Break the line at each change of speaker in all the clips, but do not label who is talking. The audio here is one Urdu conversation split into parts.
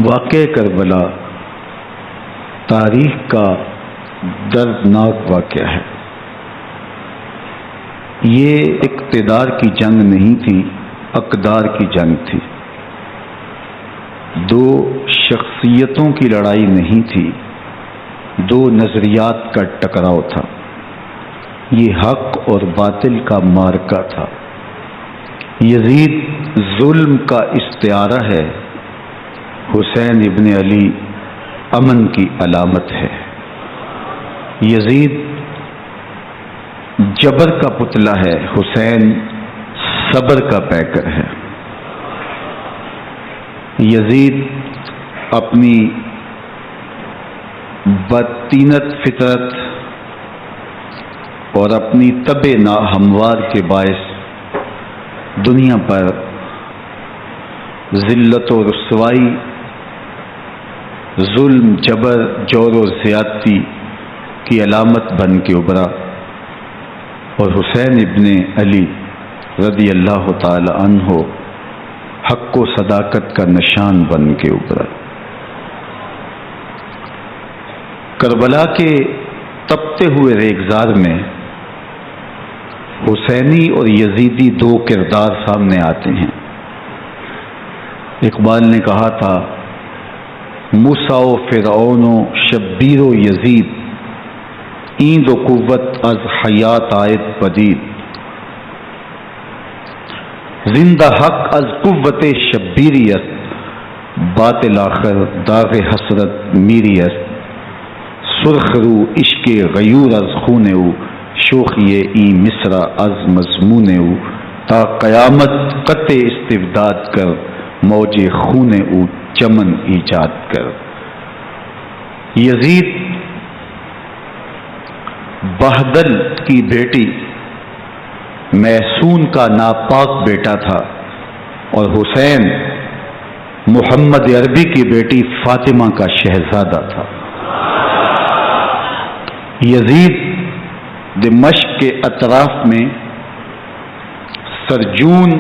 واقعہ کربلا تاریخ کا دردناک واقعہ ہے۔ یہ اقتدار کی جنگ نہیں تھی، اقدار کی جنگ تھی۔ دو شخصیتوں کی لڑائی نہیں تھی، دو نظریات کا ٹکراؤ تھا۔ یہ حق اور باطل کا معرکہ تھا۔ یزید ظلم کا استعارہ ہے، حسین ابن علی امن کی علامت ہے۔ یزید جبر کا پتلا ہے، حسین صبر کا پیکر ہے۔ یزید اپنی بدطینت فطرت اور اپنی طبع ناہموار کے باعث دنیا پر ذلت و رسوائی، ظلم، جبر، جور و زیادتی کی علامت بن کے ابھرا، اور حسین ابن علی رضی اللہ تعالی عنہ حق و صداقت کا نشان بن کے ابھرا۔ کربلا کے تپتے ہوئے ریگزار میں حسینی اور یزیدی دو کردار سامنے آتے ہیں۔ اقبال نے کہا تھا، موسیٰ و فرعون و شبیر و یزید، ایند و قوت از حیات آیت پدید، زندہ حق از قوت شبیری است، باطل آخر داغ حسرت میری است، سرخ رو عشق غیور از خون او، شوخی ای مصرع از مضمون او، تا قیامت قطع استبداد کر، موج خون او چمن ایجاد کر۔ یزید بہدل کی بیٹی محسون کا ناپاک بیٹا تھا، اور حسین محمد عربی کی بیٹی فاطمہ کا شہزادہ تھا۔ یزید دمشق کے اطراف میں سرجون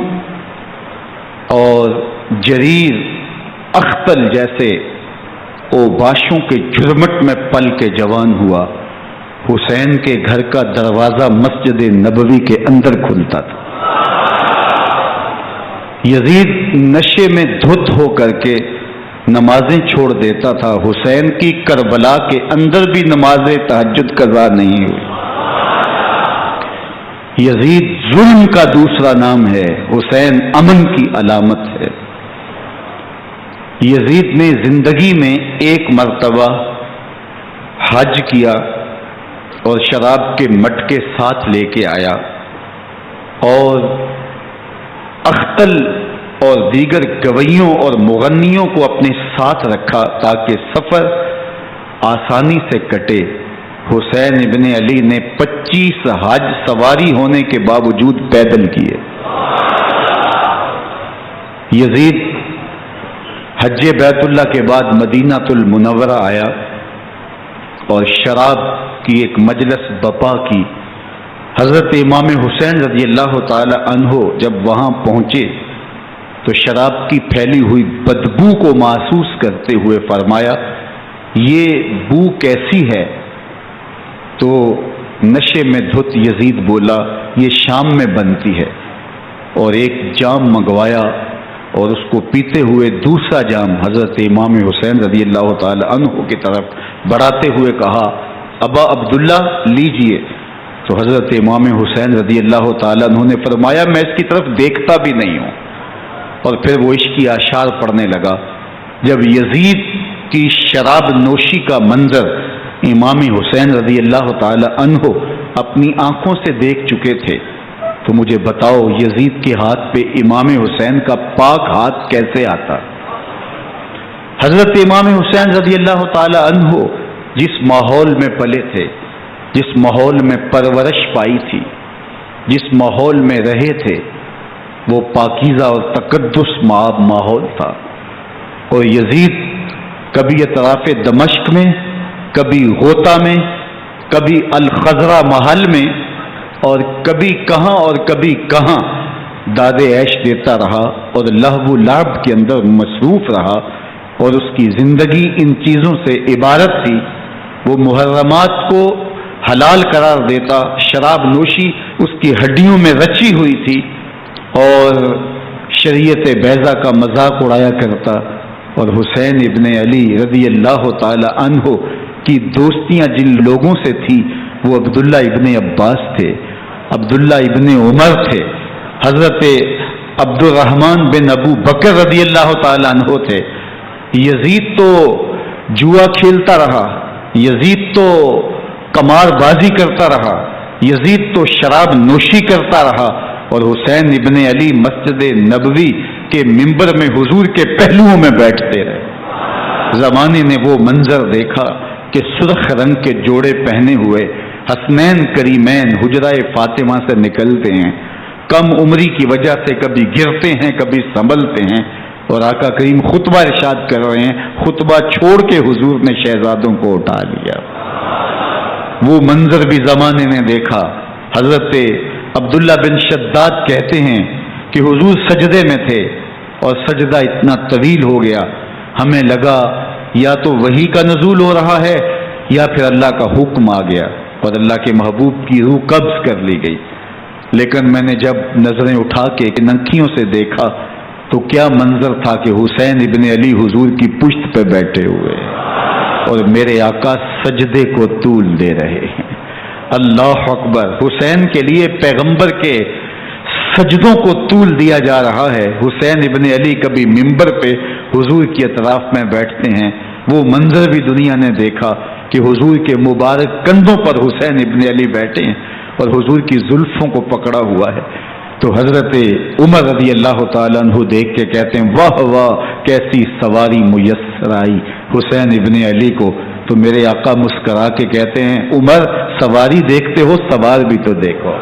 اور جریر اختل جیسے اوباشوں کے جھرمٹ میں پل کے جوان ہوا۔ حسین کے گھر کا دروازہ مسجد نبوی کے اندر کھلتا تھا۔ یزید نشے میں دھت ہو کر کے نمازیں چھوڑ دیتا تھا۔ حسین کی کربلا کے اندر بھی نماز تہجد قضا نہیں ہوئی۔ یزید ظلم کا دوسرا نام ہے، حسین امن کی علامت ہے۔ یزید نے زندگی میں ایک مرتبہ حج کیا اور شراب کے مٹکے ساتھ لے کے آیا، اور اختل اور دیگر گویوں اور مغنیوں کو اپنے ساتھ رکھا تاکہ سفر آسانی سے کٹے۔ حسین ابن علی نے 25 حج سواری ہونے کے باوجود پیدل کیے۔ یزید حج بیت اللہ کے بعد مدینہ المنورہ آیا اور شراب کی ایک مجلس بپا کی۔ حضرت امام حسین رضی اللہ تعالی عنہ جب وہاں پہنچے تو شراب کی پھیلی ہوئی بدبو کو محسوس کرتے ہوئے فرمایا، یہ بو کیسی ہے؟ تو نشے میں دھت یزید بولا، یہ شام میں بنتی ہے، اور ایک جام منگوایا اور اس کو پیتے ہوئے دوسرا جام حضرت امام حسین رضی اللہ تعالی عنہ کی طرف بڑھاتے ہوئے کہا، ابا عبداللہ لیجئے۔ تو حضرت امام حسین رضی اللہ تعالی عنہ نے فرمایا، میں اس کی طرف دیکھتا بھی نہیں ہوں، اور پھر وہ عشقی اشعار پڑھنے لگا۔ جب یزید کی شراب نوشی کا منظر امام حسین رضی اللہ تعالی عنہ اپنی آنکھوں سے دیکھ چکے تھے تو مجھے بتاؤ یزید کے ہاتھ پہ امام حسین کا پاک ہاتھ کیسے آتا؟ حضرت امام حسین رضی اللہ تعالی عنہ جس ماحول میں پلے تھے، جس ماحول میں پرورش پائی تھی، جس ماحول میں رہے تھے، وہ پاکیزہ اور تقدس ماحول تھا۔ اور یزید کبھی اطراف دمشق میں، کبھی غوطہ میں، کبھی الخضرا محل میں، اور کبھی کہاں اور کبھی کہاں داد عیش دیتا رہا اور لہو و لعب کے اندر مصروف رہا، اور اس کی زندگی ان چیزوں سے عبارت تھی. وہ محرمات کو حلال قرار دیتا، شراب نوشی اس کی ہڈیوں میں رچی ہوئی تھی، اور شریعت بیضا کا مذاق اڑایا کرتا. اور حسین ابن علی رضی اللہ تعالی عنہ کی دوستیاں جن لوگوں سے تھی وہ عبداللہ ابن عباس تھے، عبداللہ ابن عمر تھے، حضرت عبد الرحمن بن ابو بکر رضی اللہ تعالی عنہ تھے. یزید تو جوا کھیلتا رہا، یزید تو قمار بازی کرتا رہا، یزید تو شراب نوشی کرتا رہا، اور حسین ابن علی مسجد نبوی کے منبر میں حضور کے پہلوؤں میں بیٹھتے رہے. زمانے نے وہ منظر دیکھا کہ سرخ رنگ کے جوڑے پہنے ہوئے حسنین کریمین حجرہ فاطمہ سے نکلتے ہیں. کم عمری کی وجہ سے کبھی گرتے ہیں کبھی سنبھلتے ہیں، اور آقا کریم خطبہ ارشاد کر رہے ہیں، خطبہ چھوڑ کے حضور نے شہزادوں کو اٹھا لیا. وہ منظر بھی زمانے نے دیکھا. حضرت عبداللہ بن شداد کہتے ہیں کہ حضور سجدے میں تھے اور سجدہ اتنا طویل ہو گیا، ہمیں لگا یا تو وحی کا نزول ہو رہا ہے یا پھر اللہ کا حکم آ گیا اور اللہ کے محبوب کی روح قبض کر لی گئی. لیکن میں نے جب نظریں اٹھا کے ننکیوں سے دیکھا تو کیا منظر تھا کہ حسین ابن علی حضور کی پشت پہ بیٹھے ہوئے اور میرے آقا سجدے کو طول دے رہے ہیں. اللہ اکبر. حسین کے لیے پیغمبر کے سجدوں کو طول دیا جا رہا ہے. حسین ابن علی کبھی منبر پہ حضور کی اطراف میں بیٹھتے ہیں. وہ منظر بھی دنیا نے دیکھا کہ حضور کے مبارک کندھوں پر حسین ابن علی بیٹھے ہیں اور حضور کی زلفوں کو پکڑا ہوا ہے. تو حضرت عمر رضی اللہ تعالیٰ عنہ دیکھ کے کہتے ہیں واہ واہ کیسی سواری میسر آئی حسین ابن علی کو. تو میرے آقا مسکرا کے کہتے ہیں عمر سواری دیکھتے ہو سوار بھی تو دیکھو.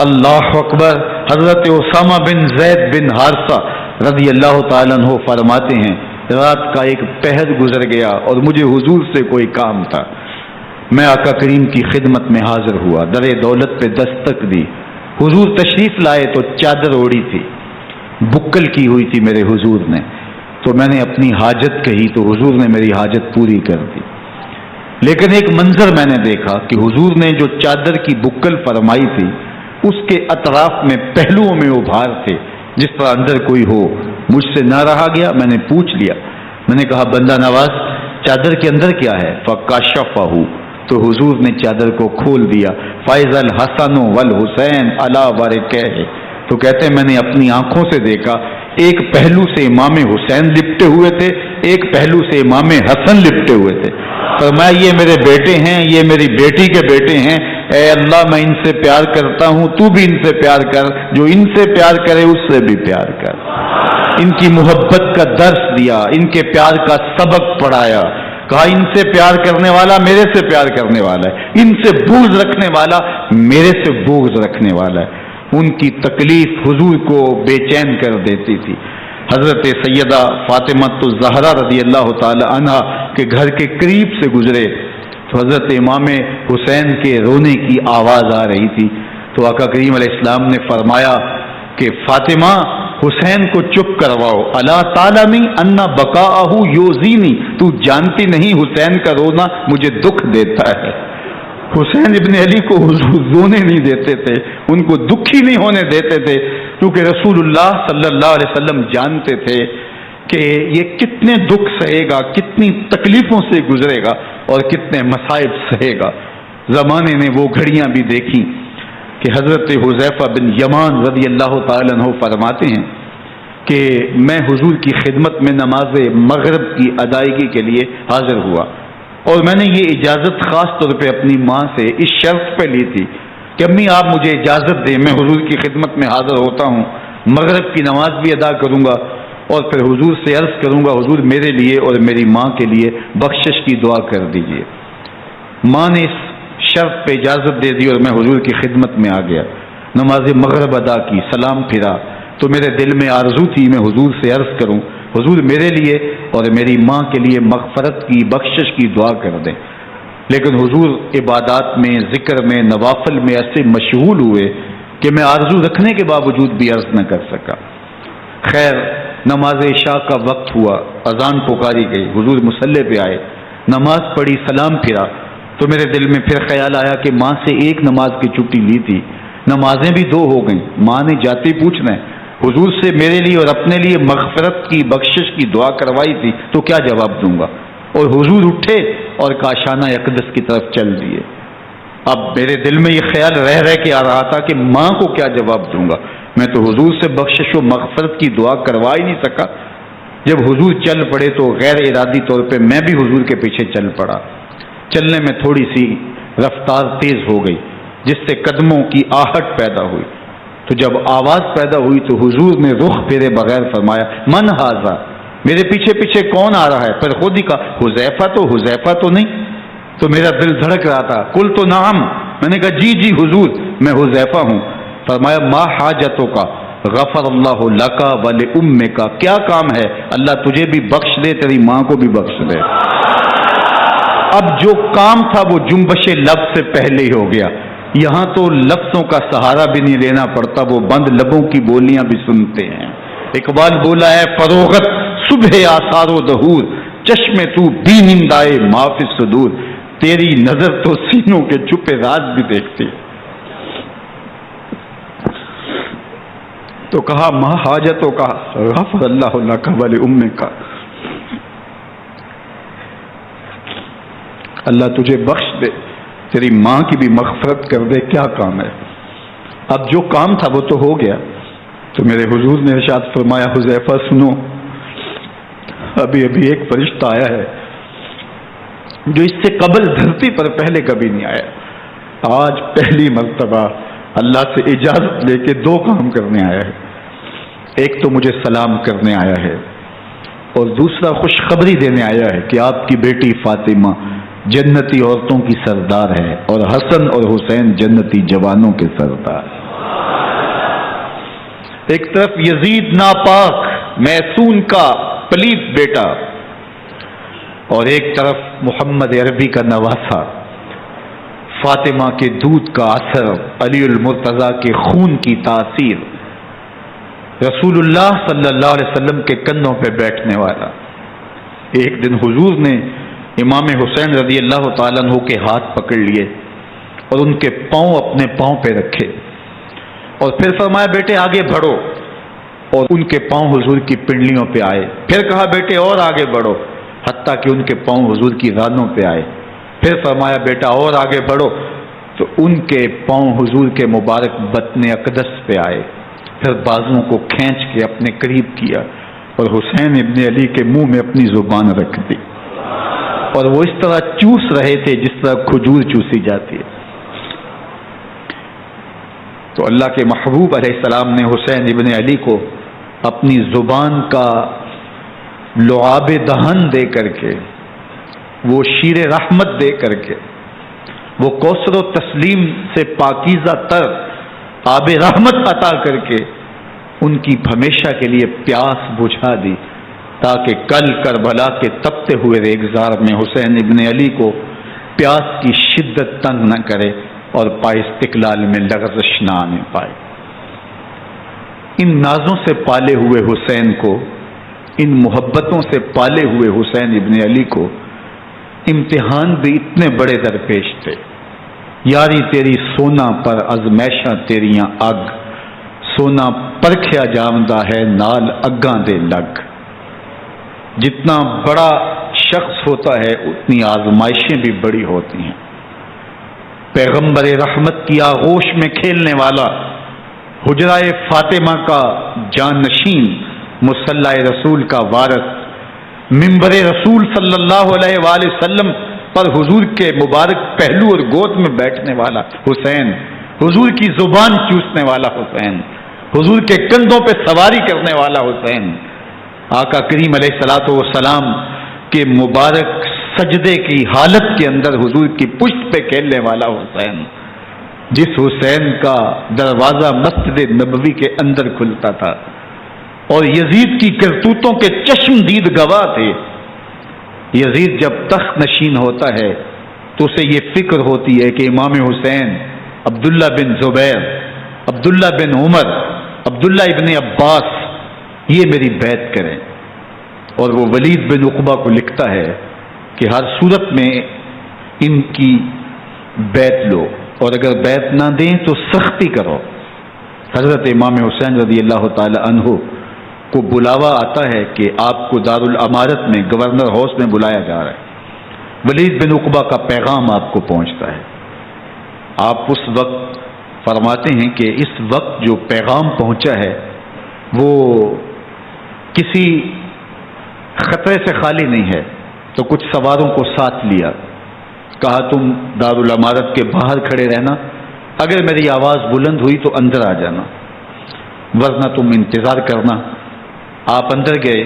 اللہ اکبر. حضرت اسامہ بن زید بن حارثہ رضی اللہ تعالیٰ عنہ فرماتے ہیں رات کا ایک پہر گزر گیا اور مجھے حضور سے کوئی کام تھا. میں آقا کریم کی خدمت میں حاضر ہوا، در دولت پہ دستک دی. حضور تشریف لائے تو چادر اوڑی تھی، بکل کی ہوئی تھی میرے حضور نے. تو میں نے اپنی حاجت کہی تو حضور نے میری حاجت پوری کر دی. لیکن ایک منظر میں نے دیکھا کہ حضور نے جو چادر کی بکل فرمائی تھی اس کے اطراف میں پہلوؤں میں ابھار تھے جس طرح اندر کوئی ہو. مجھ سے نہ رہا گیا، میں نے پوچھ لیا. میں نے کہا بندہ نواز چادر کے اندر کیا ہے؟ فکاشفہ. تو حضور نے چادر کو کھول دیا. فائز الحسن والحسین علی ورکہ. تو کہتے ہیں میں نے اپنی آنکھوں سے دیکھا ایک پہلو سے امام حسین لپٹے ہوئے تھے، ایک پہلو سے امام حسن لپٹے ہوئے تھے. فرمایا یہ میرے بیٹے ہیں، یہ میری بیٹی کے بیٹے ہیں. اے اللہ میں ان سے پیار کرتا ہوں، تو بھی ان سے پیار کر، جو ان سے پیار کرے اس سے بھی پیار کر. ان کی محبت کا درس دیا، ان کے پیار کا سبق پڑھایا. کہا ان سے پیار کرنے والا میرے سے پیار کرنے والا ہے، ان سے بغض رکھنے والا میرے سے بغض رکھنے والا ہے. ان کی تکلیف حضور کو بے چین کر دیتی تھی. حضرت سیدہ فاطمہ الزہرا رضی اللہ تعالی عنہا کے گھر کے قریب سے گزرے تو حضرت امام حسین کے رونے کی آواز آ رہی تھی. تو آقا کریم علیہ السلام نے فرمایا کہ فاطمہ حسین کو چپ کرواؤ. الا تعلمی ان بقاءہ یؤذینی. تو جانتی نہیں حسین کا رونا مجھے دکھ دیتا ہے. حسین ابن علی کو حضور رونے نہیں دیتے تھے، ان کو دکھی نہیں ہونے دیتے تھے، کیونکہ رسول اللہ صلی اللہ علیہ وسلم جانتے تھے کہ یہ کتنے دکھ سہے گا، کتنی تکلیفوں سے گزرے گا اور کتنے مصائب سہے گا. زمانے نے وہ گھڑیاں بھی دیکھی کہ حضرت حذیفہ بن یمان رضی اللہ تعالیٰ عنہ فرماتے ہیں کہ میں حضور کی خدمت میں نماز مغرب کی ادائیگی کے لیے حاضر ہوا اور میں نے یہ اجازت خاص طور پہ اپنی ماں سے اس شرط پہ لی تھی کہ امی آپ مجھے اجازت دیں، میں حضور کی خدمت میں حاضر ہوتا ہوں، مغرب کی نماز بھی ادا کروں گا اور پھر حضور سے عرض کروں گا حضور میرے لیے اور میری ماں کے لیے بخشش کی دعا کر دیجیے. ماں نے اس شرط پہ اجازت دے دی اور میں حضور کی خدمت میں آ گیا. نماز مغرب ادا کی، سلام پھرا تو میرے دل میں آرزو تھی میں حضور سے عرض کروں حضور میرے لیے اور میری ماں کے لیے مغفرت کی بخشش کی دعا کر دیں. لیکن حضور عبادات میں، ذکر میں، نوافل میں ایسے مشغول ہوئے کہ میں آرزو رکھنے کے باوجود بھی عرض نہ کر سکا. خیر نماز عشاء کا وقت ہوا، اذان پکاری گئی، حضور مصلی پہ آئے، نماز پڑھی، سلام پھرا، تو میرے دل میں پھر خیال آیا کہ ماں سے ایک نماز کی چھٹی لی تھی، نمازیں بھی 2 ہو گئیں، ماں نے جاتے پوچھنا ہے حضور سے میرے لیے اور اپنے لیے مغفرت کی بخشش کی دعا کروائی تھی تو کیا جواب دوں گا؟ اور حضور اٹھے اور کاشانہ اقدس کی طرف چل دیے۔ اب میرے دل میں یہ خیال رہ کے آ رہا تھا کہ ماں کو کیا جواب دوں گا، میں تو حضور سے بخشش و مغفرت کی دعا کروا ہی نہیں سکا۔ جب حضور چل پڑے تو غیر ارادی طور پہ میں بھی حضور کے پیچھے چل پڑا۔ چلنے میں تھوڑی سی رفتار تیز ہو گئی جس سے قدموں کی آہٹ پیدا ہوئی، تو جب آواز پیدا ہوئی تو حضور نے رخ پھیرے بغیر فرمایا من ھذا، میرے پیچھے پیچھے کون آ رہا ہے؟ پھر خود ہی کہا حذیفہ تو نہیں؟ تو میرا دل دھڑک رہا تھا، قلت نعم، میں نے کہا جی حضور میں حذیفہ ہوں۔ فرمایا ما حاجتوں کا غفر اللہ لک ولامک، کیا کام ہے؟ اللہ تجھے بھی بخش دے، تیری ماں کو بھی بخش دے۔ اب جو کام تھا وہ جنبش لب سے پہلے ہی ہو گیا، یہاں تو لفظوں کا سہارا بھی نہیں لینا پڑتا، وہ بند لبوں کی بولیاں بھی سنتے ہیں۔ اقبال بولا ہے فروغت صبح آثار و ظہور، چشم تو بینندائے ما فی الصدور، تیری نظر تو سینوں کے چھپے راز بھی دیکھتی۔ تو کہا ما حاجتوں کا غفر اللہ لک ولامک، اللہ تجھے بخش دے، تیری ماں کی بھی مغفرت کر دے، کیا کام ہے؟ اب جو کام تھا وہ تو ہو گیا۔ تو میرے حضور نے ارشاد فرمایا حذیفہ سنو، ابھی ایک فرشتہ آیا ہے جو اس سے قبل دھرتی پر پہلے کبھی نہیں آیا، آج پہلی مرتبہ اللہ سے اجازت لے کے 2 کام کرنے آیا ہے، ایک تو مجھے سلام کرنے آیا ہے اور دوسرا خوشخبری دینے آیا ہے کہ آپ کی بیٹی فاطمہ جنتی عورتوں کی سردار ہے اور حسن اور حسین جنتی جوانوں کے سردار۔ ایک طرف یزید ناپاک محسون کا پلیت بیٹا اور ایک طرف محمد عربی کا نواسا، فاطمہ کے دودھ کا اثر، علی المرتضیٰ کے خون کی تاثیر، رسول اللہ صلی اللہ علیہ وسلم کے کندھوں پہ بیٹھنے والا۔ ایک دن حضور نے امام حسین رضی اللہ تعالیٰ عنہ کے ہاتھ پکڑ لیے اور ان کے پاؤں اپنے پاؤں پہ رکھے اور پھر فرمایا بیٹے آگے بڑھو، اور ان کے پاؤں حضور کی پنڈلیوں پہ آئے، پھر کہا بیٹے اور آگے بڑھو، حتیٰ کہ ان کے پاؤں حضور کی رانوں پہ آئے، پھر فرمایا بیٹا اور آگے بڑھو، تو ان کے پاؤں حضور کے مبارک بطن اقدس پہ آئے، پھر بازوؤں کو کھینچ کے اپنے قریب کیا اور حسین ابن علی کے منہ میں اپنی زبان رکھ دی، اور وہ اس طرح چوس رہے تھے جس طرح کھجور چوسی جاتی ہے۔ تو اللہ کے محبوب علیہ السلام نے حسین ابن علی کو اپنی زبان کا لعاب دہن دے کر کے، وہ شیر رحمت دے کر کے، وہ کوثر و تسلیم سے پاکیزہ تر آب رحمت عطا کر کے ان کی ہمیشہ کے لیے پیاس بجھا دی، تاکہ کل کربلا کے تپتے ہوئے ریگزار میں حسین ابن علی کو پیاس کی شدت تنگ نہ کرے اور پائے استقلال میں لغزش نہ آنے پائے۔ ان نازوں سے پالے ہوئے حسین کو، ان محبتوں سے پالے ہوئے حسین ابن علی کو امتحان بھی اتنے بڑے درپیش تھے۔ یاری تیری سونا پر ازمیشاں تیریاں اگ، سونا پرکھیا جامدہ ہے نال اگاں دے لگ۔ جتنا بڑا شخص ہوتا ہے اتنی آزمائشیں بھی بڑی ہوتی ہیں۔ پیغمبر رحمت کی آغوش میں کھیلنے والا، حجرائے فاطمہ کا جانشین، مصلی رسول کا وارث، منبر رسول صلی اللہ علیہ وآلہ وسلم پر حضور کے مبارک پہلو اور گود میں بیٹھنے والا حسین، حضور کی زبان چوسنے والا حسین، حضور کے کندھوں پہ سواری کرنے والا حسین، آقا کریم علیہ الصلوۃ والسلام کے مبارک سجدے کی حالت کے اندر حضور کی پشت پہ کھیلنے والا حسین، جس حسین کا دروازہ مسجد نبوی کے اندر کھلتا تھا اور یزید کی کرتوتوں کے چشم دید گواہ تھے۔ یزید جب تخت نشین ہوتا ہے تو اسے یہ فکر ہوتی ہے کہ امام حسین، عبداللہ بن زبیر، عبداللہ بن عمر، عبداللہ ابن عباس یہ میری بیعت کریں. اور وہ ولید بن عقبہ کو لکھتا ہے کہ ہر صورت میں ان کی بیعت لو، اور اگر بیعت نہ دیں تو سختی کرو. حضرت امام حسین رضی اللہ تعالی عنہ کو بلاوا آتا ہے کہ آپ کو دارالامارت میں گورنر ہاؤس میں بلایا جا رہا ہے. ولید بن عقبہ کا پیغام آپ کو پہنچتا ہے. آپ اس وقت فرماتے ہیں کہ اس وقت جو پیغام پہنچا ہے وہ کسی خطرے سے خالی نہیں ہے. تو کچھ سواروں کو ساتھ لیا، کہا تم دارالامارت کے باہر کھڑے رہنا، اگر میری آواز بلند ہوئی تو اندر آ جانا، ورنہ تم انتظار کرنا. آپ اندر گئے.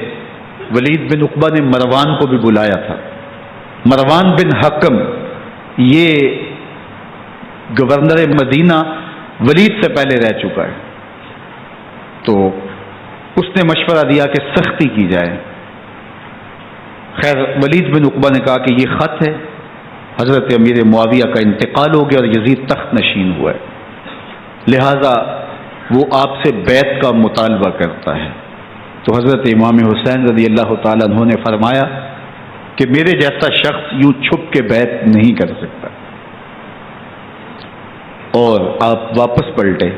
ولید بن عقبہ نے مروان کو بھی بلایا تھا. مروان بن حکم یہ گورنر مدینہ ولید سے پہلے رہ چکا ہے، تو اس نے مشورہ دیا کہ سختی کی جائے. خیر ولید بن عقبہ نے کہا کہ یہ خط ہے، حضرت امیر معاویہ کا انتقال ہو گیا اور یزید تخت نشین ہوا ہے، لہذا وہ آپ سے بیعت کا مطالبہ کرتا ہے. تو حضرت امام حسین رضی اللہ تعالیٰ عنہ نے فرمایا کہ میرے جیسا شخص یوں چھپ کے بیعت نہیں کر سکتا. اور آپ واپس پلٹے.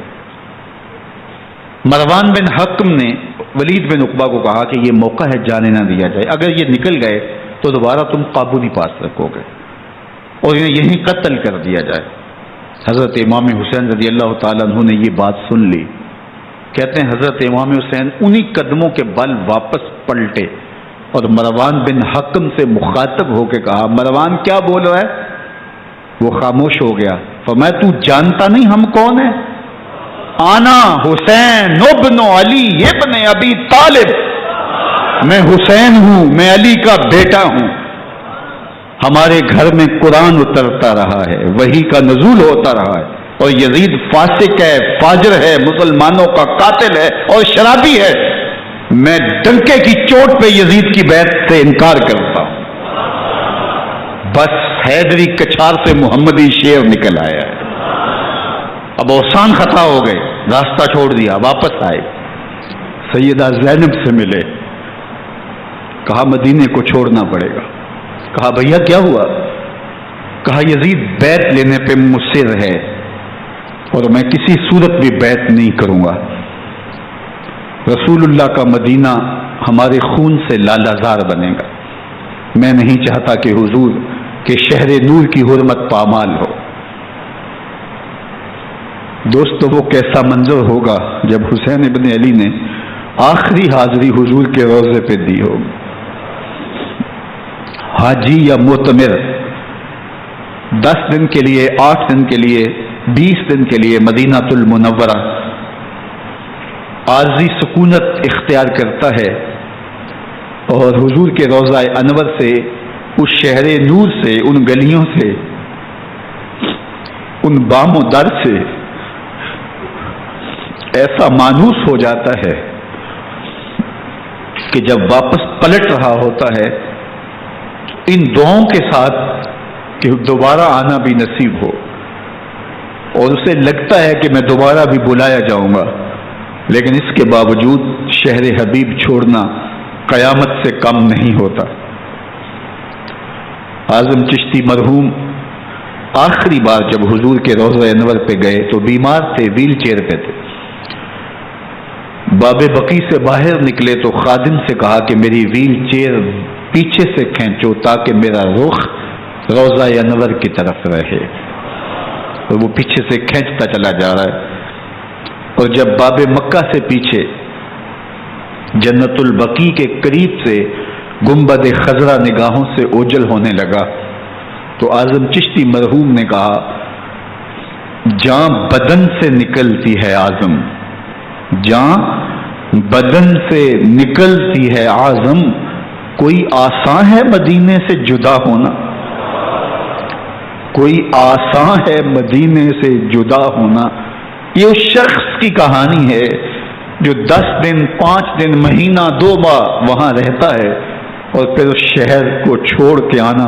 مروان بن حکم نے ولید بن عقبہ کو کہا کہ یہ موقع ہے جانے نہ دیا جائے، اگر یہ نکل گئے تو دوبارہ تم قابو نہیں پا سکو گے اور انہیں یہیں قتل کر دیا جائے. حضرت امام حسین رضی اللہ تعالیٰ عنہ نے یہ بات سن لی. کہتے ہیں حضرت امام حسین انہی قدموں کے بل واپس پلٹے اور مروان بن حکم سے مخاطب ہو کے کہا مروان کیا بول رہا ہے؟ وہ خاموش ہو گیا. فرمایا تو جانتا نہیں ہم کون ہیں؟ آنا حسین ابن علی ابن ابی طالب، میں حسین ہوں، میں علی کا بیٹا ہوں. ہمارے گھر میں قرآن اترتا رہا ہے، وحی کا نزول ہوتا رہا ہے، اور یزید فاسق ہے، فاجر ہے، مسلمانوں کا قاتل ہے اور شرابی ہے. میں ڈنکے کی چوٹ پہ یزید کی بیعت سے انکار کرتا ہوں. بس حیدری کچھار سے محمدی شیر نکل آیا ہے. اب اوسان خطا ہو گئے، راستہ چھوڑ دیا، واپس آئے. سیدہ زینب سے ملے. کہا مدینے کو چھوڑنا پڑے گا. کہا بھیا کیا ہوا؟ کہا یزید بیعت لینے پہ مصر ہے اور میں کسی صورت بھی بیعت نہیں کروں گا. رسول اللہ کا مدینہ ہمارے خون سے لالازار بنے گا. میں نہیں چاہتا کہ حضور کے شہر نور کی حرمت پامال ہو. دوستو وہ کیسا منظر ہوگا جب حسین ابن علی نے آخری حاضری حضور کے روضے پہ دی ہوگی. حاجی یا معتمر 10 دن کے لیے، 8 دن کے لیے، 20 دن کے لیے مدینہ المنورہ عارضی سکونت اختیار کرتا ہے اور حضور کے روضہ انور سے، اس شہر نور سے، ان گلیوں سے، ان بام و در سے ایسا مانوس ہو جاتا ہے کہ جب واپس پلٹ رہا ہوتا ہے ان دعاؤں کے ساتھ کہ دوبارہ آنا بھی نصیب ہو، اور اسے لگتا ہے کہ میں دوبارہ بھی بلایا جاؤں گا، لیکن اس کے باوجود شہر حبیب چھوڑنا قیامت سے کم نہیں ہوتا. اعظم چشتی مرحوم آخری بار جب حضور کے روضہ انور پہ گئے تو بیمار تھے، ویل چیئر پہ تھے. باب بقی سے باہر نکلے تو خادم سے کہا کہ میری ویل چیئر پیچھے سے کھینچو تاکہ میرا رخ روضہ انور کی طرف رہے. اور وہ پیچھے سے کھینچتا چلا جا رہا ہے، اور جب باب مکہ سے پیچھے جنت البقیع کے قریب سے گنبد خضرا نگاہوں سے اوجل ہونے لگا تو اعظم چشتی مرحوم نے کہا جان بدن سے نکلتی ہے اعظم، جان بدن سے نکلتی ہے اعظم، کوئی آسان ہے مدینے سے جدا ہونا، کوئی آسان ہے مدینے سے جدا ہونا. یہ اس شخص کی کہانی ہے جو 10 دن، 5 دن، مہینہ، 2 ماہ وہاں رہتا ہے اور پھر اس شہر کو چھوڑ کے آنا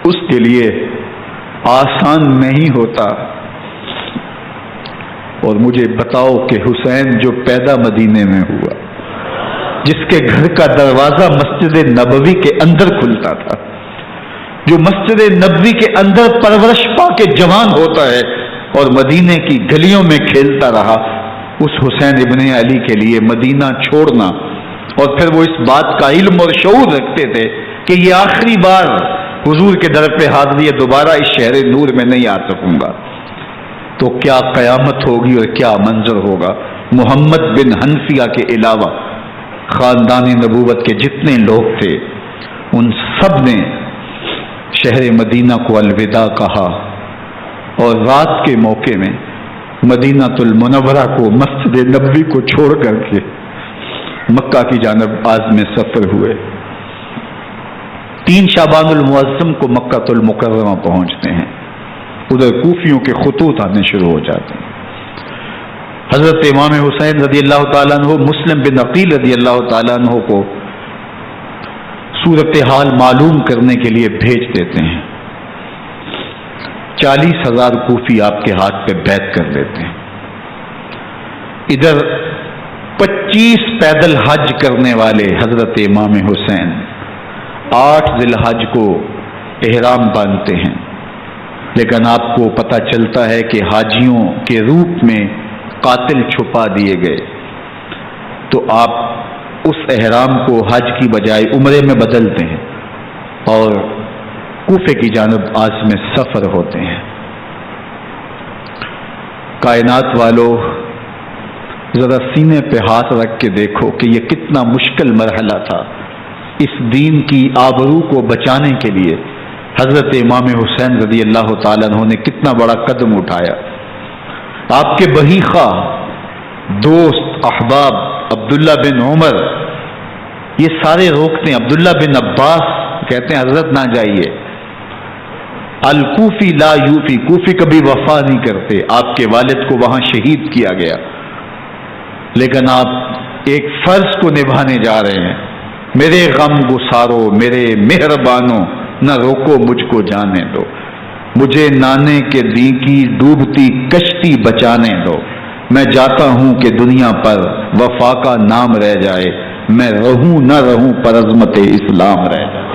اس کے لیے آسان نہیں ہوتا. اور مجھے بتاؤ کہ حسین جو پیدا مدینے میں ہوا، جس کے گھر کا دروازہ مسجد نبوی کے اندر کھلتا تھا، جو مسجد نبوی کے اندر پرورش پا کے جوان ہوتا ہے اور مدینے کی گلیوں میں کھیلتا رہا، اس حسین ابن علی کے لیے مدینہ چھوڑنا، اور پھر وہ اس بات کا علم اور شعور رکھتے تھے کہ یہ آخری بار حضور کے در پہ حاضری ہے، دوبارہ اس شہر نور میں نہیں آ سکوں گا، تو کیا قیامت ہوگی اور کیا منظر ہوگا۔ محمد بن حنفیہ کے علاوہ خاندان نبوت کے جتنے لوگ تھے ان سب نے شہر مدینہ کو الوداع کہا، اور رات کے موقع میں مدینہ المنورہ کو، مسجد نبوی کو چھوڑ کر کے مکہ کی جانب عازم سفر ہوئے۔ 3 شعبان المعظم کو مکہ المکرمہ پہنچتے ہیں، ادھر کوفیوں کے خطوط آنے شروع ہو جاتے ہیں۔ حضرت امام حسین رضی اللہ تعالیٰ عنہ مسلم بن عقیل رضی اللہ تعالیٰ عنہ کو صورتحال معلوم کرنے کے لیے بھیج دیتے ہیں۔ 40,000 کوفی آپ کے ہاتھ پہ بیعت کر لیتے ہیں۔ ادھر 25 پیدل حج کرنے والے حضرت امام حسین 8 ذی الحج کو احرام باندھتے ہیں، لیکن آپ کو پتہ چلتا ہے کہ حاجیوں کے روپ میں قاتل چھپا دیے گئے، تو آپ اس احرام کو حج کی بجائے عمرے میں بدلتے ہیں اور کوفے کی جانب عازم سفر ہوتے ہیں۔ کائنات والو، ذرا سینے پہ ہاتھ رکھ کے دیکھو کہ یہ کتنا مشکل مرحلہ تھا۔ اس دین کی آبرو کو بچانے کے لیے حضرت امام حسین رضی اللہ تعالیٰ عنہ نے کتنا بڑا قدم اٹھایا۔ آپ کے بہی خواہ، دوست، احباب عبداللہ بن عمر یہ سارے روکتے ہیں۔ عبداللہ بن عباس کہتے ہیں حضرت نہ جائیے، الکوفی لا یوفی، کوفی کبھی وفا نہیں کرتے، آپ کے والد کو وہاں شہید کیا گیا، لیکن آپ ایک فرض کو نبھانے جا رہے ہیں۔ میرے غم گسارو، میرے مہربانوں، نہ روکو مجھ کو جانے دو، مجھے نانے کے دی کی ڈوبتی کشتی بچانے دو، میں جاتا ہوں کہ دنیا پر وفا کا نام رہ جائے، میں رہوں نہ رہوں پر عظمت اسلام رہ جائے۔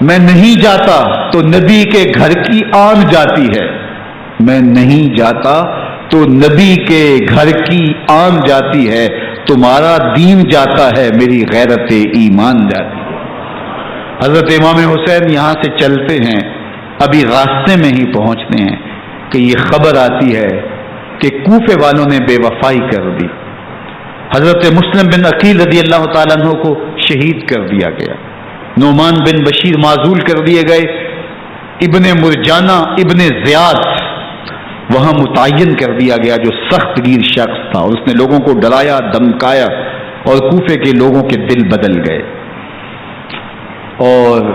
میں نہیں جاتا تو نبی کے گھر کی آن جاتی ہے، میں نہیں جاتا تو نبی کے گھر کی آن جاتی ہے، تمہارا دین جاتا ہے، میری غیرت ایمان جاتی ہے۔ حضرت امام حسین یہاں سے چلتے ہیں، ابھی راستے میں ہی پہنچتے ہیں کہ یہ خبر آتی ہے کہ کوفے والوں نے بے وفائی کر دی، حضرت مسلم بن عقیل رضی اللہ تعالیٰ عنہ کو شہید کر دیا گیا، نعمان بن بشیر معزول کر دیے گئے، ابن مرجانہ ابن زیاد وہاں متعین کر دیا گیا جو سخت گیر شخص تھا، اور اس نے لوگوں کو ڈرایا، دھمکایا، اور کوفے کے لوگوں کے دل بدل گئے اور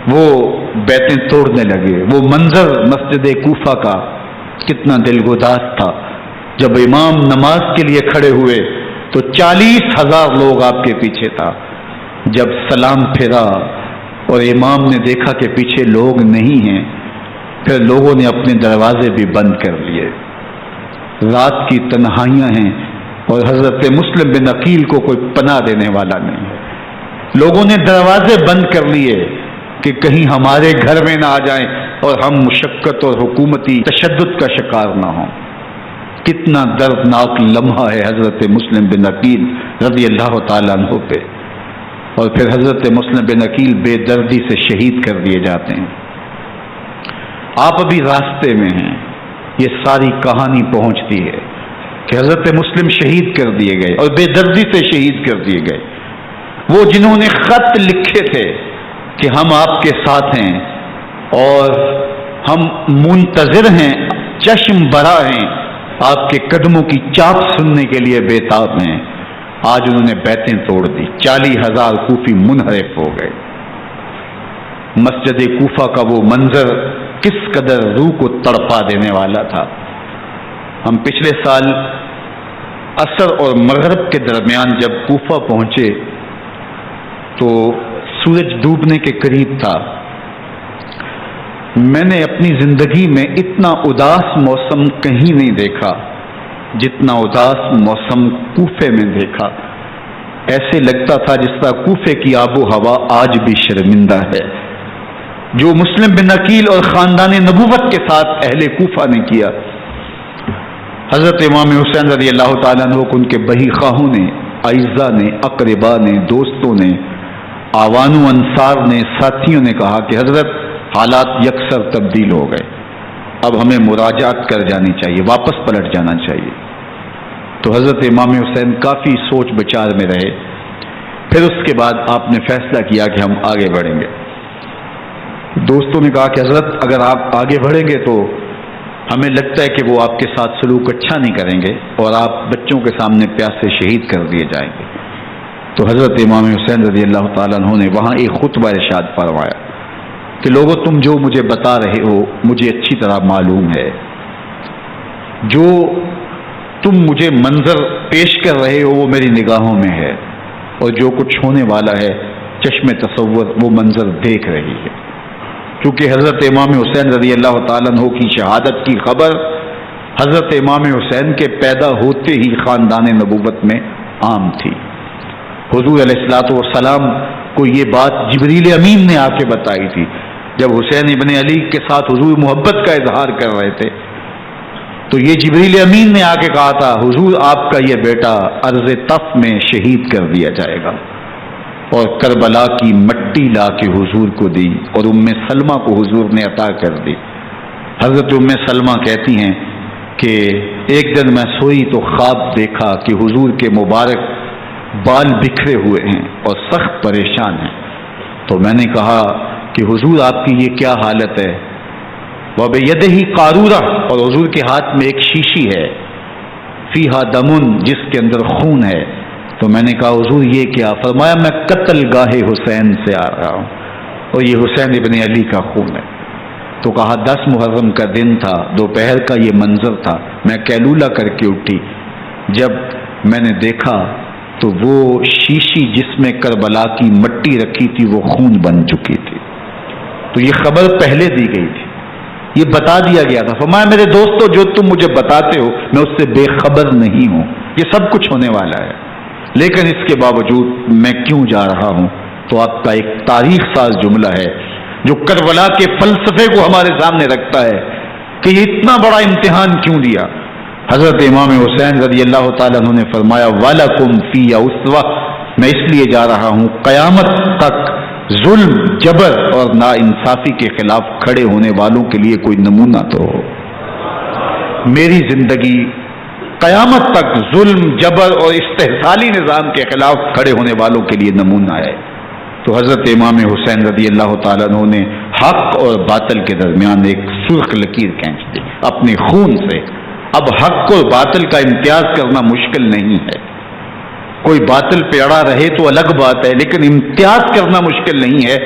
وہ بیتیں توڑنے لگے۔ وہ منظر مسجد کوفہ کا کتنا دلگداز تھا، جب امام نماز کے لیے کھڑے ہوئے تو 40,000 لوگ آپ کے پیچھے تھا۔ جب سلام پھیرا اور امام نے دیکھا کہ پیچھے لوگ نہیں ہیں، پھر لوگوں نے اپنے دروازے بھی بند کر لیے۔ رات کی تنہائیاں ہیں اور حضرت مسلم بن عقیل کو کوئی پناہ دینے والا نہیں ہے، لوگوں نے دروازے بند کر لیے کہ کہیں ہمارے گھر میں نہ آ جائیں اور ہم مشقت اور حکومتی تشدد کا شکار نہ ہوں۔ کتنا دردناک لمحہ ہے حضرت مسلم بن عقیل رضی اللہ تعالیٰ عنہ پہ، اور پھر حضرت مسلم بن عقیل بے دردی سے شہید کر دیے جاتے ہیں۔ آپ ابھی راستے میں ہیں، یہ ساری کہانی پہنچتی ہے کہ حضرت مسلم شہید کر دیے گئے اور بے دردی سے شہید کر دیے گئے۔ وہ جنہوں نے خط لکھے تھے کہ ہم آپ کے ساتھ ہیں اور ہم منتظر ہیں، چشم برا ہیں، آپ کے قدموں کی چاپ سننے کے لیے بےتاب ہیں، آج انہوں نے بیتیں توڑ دی، 40,000 کوفی منحرف ہو گئے۔ مسجد کوفہ کا وہ منظر کس قدر روح کو تڑپا دینے والا تھا۔ ہم پچھلے سال عصر اور مغرب کے درمیان جب کوفہ پہنچے تو سورج ڈوبنے کے قریب تھا۔ میں نے اپنی زندگی میں اتنا اداس موسم کہیں نہیں دیکھا جتنا اداس موسم کوفے میں دیکھا۔ ایسے لگتا تھا جس طرح کوفے کی آب و ہوا آج بھی شرمندہ ہے. جو مسلم بن عقیل اور خاندان نبوت کے ساتھ اہل کوفہ نے کیا، حضرت امام حسین رضی اللہ تعالیٰ عنہ کو ان کے بہی خواہوں نے، اعزاء نے، اقربا نے، دوستوں نے، آوان و انصار نے، ساتھیوں نے کہا کہ حضرت حالات یکسر تبدیل ہو گئے، اب ہمیں مراجعت کر جانی چاہیے، واپس پلٹ جانا چاہیے. تو حضرت امام حسین کافی سوچ بچار میں رہے. پھر اس کے بعد آپ نے فیصلہ کیا کہ ہم آگے بڑھیں گے. دوستوں نے کہا کہ حضرت اگر آپ آگے بڑھیں گے تو ہمیں لگتا ہے کہ وہ آپ کے ساتھ سلوک اچھا نہیں کریں گے اور آپ بچوں کے سامنے پیاسے شہید کر دیے جائیں گے. تو حضرت امام حسین رضی اللہ تعالیٰ عنہ نے وہاں ایک خطبہ ارشاد فرمایا کہ لوگوں تم جو مجھے بتا رہے ہو مجھے اچھی طرح معلوم ہے، جو تم مجھے منظر پیش کر رہے ہو وہ میری نگاہوں میں ہے، اور جو کچھ ہونے والا ہے چشم تصور وہ منظر دیکھ رہی ہے. کیونکہ حضرت امام حسین رضی اللہ تعالیٰ عنہ کی شہادت کی خبر حضرت امام حسین کے پیدا ہوتے ہی خاندان نبوت میں عام تھی. حضور علیہ الصلوۃ والسلام کو یہ بات جبریل امین نے آ کے بتائی تھی جب حسین ابن علی کے ساتھ حضور محبت کا اظہار کر رہے تھے. تو یہ جبریل امین نے آ کے کہا تھا حضور آپ کا یہ بیٹا عرض تف میں شہید کر دیا جائے گا، اور کربلا کی مٹی لا کے حضور کو دی اور ام سلمہ کو حضور نے عطا کر دی. حضرت ام سلمہ کہتی ہیں کہ ایک دن میں سوئی تو خواب دیکھا کہ حضور کے مبارک بال بکھرے ہوئے ہیں اور سخت پریشان ہیں. تو میں نے کہا کہ حضور آپ کی یہ کیا حالت ہے؟ وَبِيَدِهِ قَارُورَةٌ، اور حضور کے ہاتھ میں ایک شیشی ہے، فیہا دمن، جس کے اندر خون ہے. تو میں نے کہا حضور یہ کیا؟ فرمایا میں قتل گاہ حسین سے آ رہا ہوں اور یہ حسین ابن علی کا خون ہے. تو کہا 10 محرم کا دن تھا، دوپہر کا یہ منظر تھا، میں کیلولہ کر کے اٹھی، جب میں نے دیکھا تو وہ شیشی جس میں کربلا کی مٹی رکھی تھی وہ خون بن چکی تھی. تو یہ خبر پہلے دی گئی تھی، یہ بتا دیا گیا تھا. فرمایا میرے دوستو جو تم مجھے بتاتے ہو میں اس سے بے خبر نہیں ہوں، یہ سب کچھ ہونے والا ہے، لیکن اس کے باوجود میں کیوں جا رہا ہوں؟ تو آپ کا ایک تاریخ ساز جملہ ہے جو کربلا کے فلسفے کو ہمارے سامنے رکھتا ہے کہ یہ اتنا بڑا امتحان کیوں دیا. حضرت امام حسین رضی اللہ تعالیٰ عنہ نے فرمایا وَلَكُمْ فِيَّ أُسْوَةٌ، میں اس لیے جا رہا ہوں قیامت تک ظلم، جبر اور ناانصافی کے خلاف کھڑے ہونے والوں کے لیے کوئی نمونہ تو ہو. میری زندگی قیامت تک ظلم، جبر اور استحصالی نظام کے خلاف کھڑے ہونے والوں کے لیے نمونہ ہے. تو حضرت امام حسین رضی اللہ تعالیٰ عنہ نے حق اور باطل کے درمیان ایک سرخ لکیر کھینچ دی اپنے خون سے. اب حق اور باطل کا امتیاز کرنا مشکل نہیں ہے، کوئی باطل پہ اڑا رہے تو الگ بات ہے، لیکن امتیاز کرنا مشکل نہیں ہے.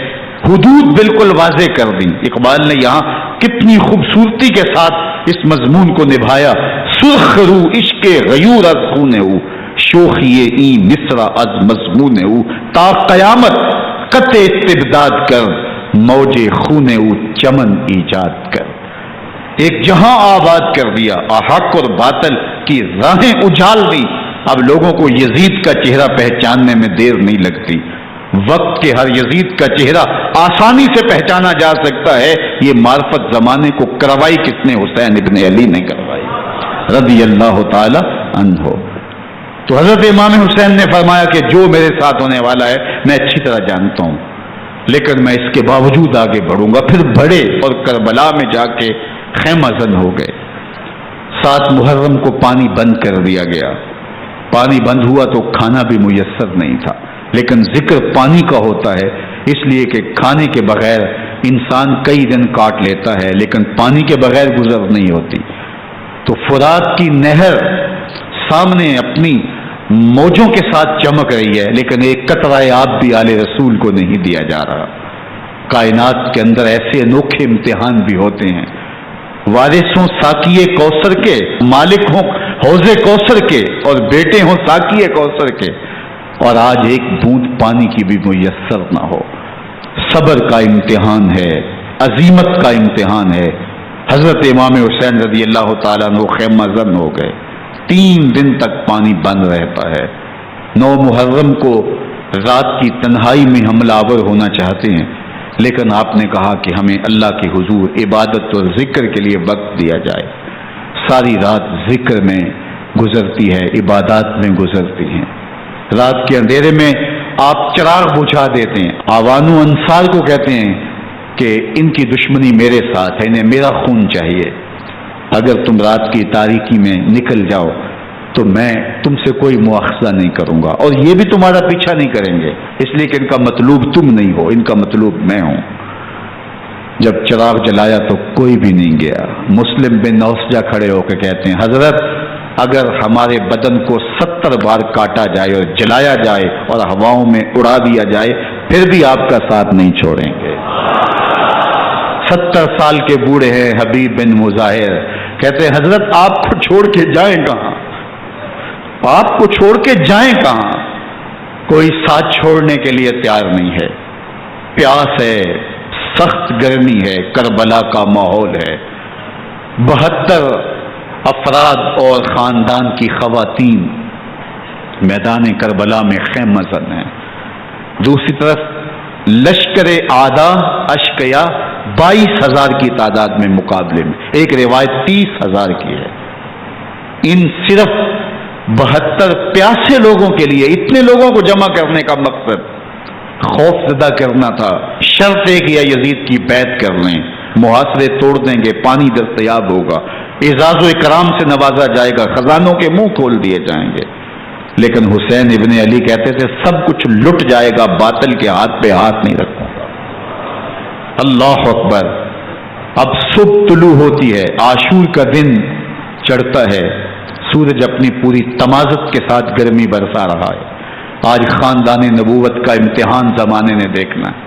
حدود بالکل واضح کر دی. اقبال نے یہاں کتنی خوبصورتی کے ساتھ اس مضمون کو نبھایا. سرخ رو عشق غیور از خون او، شوخی این مصرع از مضمون او، تا قیامت قطع استبداد کر، موج خون او چمن ایجاد کر. ایک جہاں آباد کر دیا، حق اور باطل کی راہیں اجال دی. اب لوگوں کو یزید کا چہرہ پہچاننے میں دیر نہیں لگتی. وقت کے ہر یزید کا چہرہ آسانی سے پہچانا جا سکتا ہے. یہ معرفت زمانے کو کروائی کس نے؟ حسین ابن علی نے کروائی رضی اللہ تعالی عنہ. تو حضرت امام حسین نے فرمایا کہ جو میرے ساتھ ہونے والا ہے میں اچھی طرح جانتا ہوں، لیکن میں اس کے باوجود آگے بڑھوں گا. پھر بڑھے اور کربلا میں جا کے خیمہ زن ہو گئے. 7 محرم کو پانی بند کر دیا گیا. پانی بند ہوا تو کھانا بھی میسر نہیں تھا، لیکن ذکر پانی کا ہوتا ہے اس لیے کہ کھانے کے بغیر انسان کئی دن کاٹ لیتا ہے، لیکن پانی کے بغیر گزر نہیں ہوتی. تو فرات کی نہر سامنے اپنی موجوں کے ساتھ چمک رہی ہے، لیکن ایک قطرہ آب بھی آل رسول کو نہیں دیا جا رہا. کائنات کے اندر ایسے انوکھے امتحان بھی ہوتے ہیں. وارث ہوں ساقی کوثر کے، مالک ہوں حوض کوثر کے، اور بیٹے ہوں ساقی کوثر کے، اور آج ایک بوند پانی کی بھی میسر نہ ہو. صبر کا امتحان ہے، عزیمت کا امتحان ہے. حضرت امام حسین رضی اللہ تعالیٰ عنہ خیمہ زن ہو گئے. 3 دن تک پانی بند رہتا ہے. 9 محرم کو رات کی تنہائی میں حملہ آور ہونا چاہتے ہیں، لیکن آپ نے کہا کہ ہمیں اللہ کے حضور عبادت اور ذکر کے لیے وقت دیا جائے۔ ساری رات ذکر میں گزرتی ہے، عبادات میں گزرتی ہیں۔ رات کے اندھیرے میں آپ چراغ بجھا دیتے ہیں۔ آوان و انصار کو کہتے ہیں کہ ان کی دشمنی میرے ساتھ ہے، انہیں میرا خون چاہیے، اگر تم رات کی تاریکی میں نکل جاؤ تو میں تم سے کوئی مواخذہ نہیں کروں گا، اور یہ بھی تمہارا پیچھا نہیں کریں گے، اس لیے کہ ان کا مطلوب تم نہیں ہو، ان کا مطلوب میں ہوں۔ جب چراغ جلایا تو کوئی بھی نہیں گیا۔ مسلم بن نوسجہ کھڑے ہو کے کہتے ہیں حضرت اگر ہمارے بدن کو 70 بار کاٹا جائے اور جلایا جائے اور ہواؤں میں اڑا دیا جائے پھر بھی آپ کا ساتھ نہیں چھوڑیں گے۔ 70 سال کے بوڑھے ہیں حبیب بن مظاہر، کہتے ہیں حضرت آپ کو چھوڑ کے جائیں کہاں، آپ کو چھوڑ کے جائیں کہاں؟ کوئی ساتھ چھوڑنے کے لیے تیار نہیں ہے۔ پیاس ہے، سخت گرمی ہے، کربلا کا ماحول ہے، 72 افراد اور خاندان کی خواتین میدان کربلا میں خیمہ زن ہیں۔ دوسری طرف لشکر اعداء اشقیا 22,000 کی تعداد میں مقابلے میں، ایک روایت 30,000 کی ہے۔ ان صرف 72 پیاسے لوگوں کے لیے اتنے لوگوں کو جمع کرنے کا مقصد خوف زدہ کرنا تھا۔ شرط ہے کہ یزید کی بیعت کر لیں، محاصرے توڑ دیں گے، پانی دستیاب ہوگا، اعزاز و اکرام سے نوازا جائے گا، خزانوں کے منہ کھول دیے جائیں گے۔ لیکن حسین ابن علی کہتے تھے سب کچھ لٹ جائے گا، باطل کے ہاتھ پہ ہاتھ نہیں رکھوں گا۔ اللہ اکبر۔ اب صبح طلوع ہوتی ہے، عاشور کا دن چڑھتا ہے، سورج اپنی پوری تمازت کے ساتھ گرمی برسا رہا ہے۔ آج خاندان نبوت کا امتحان زمانے نے دیکھنا ہے۔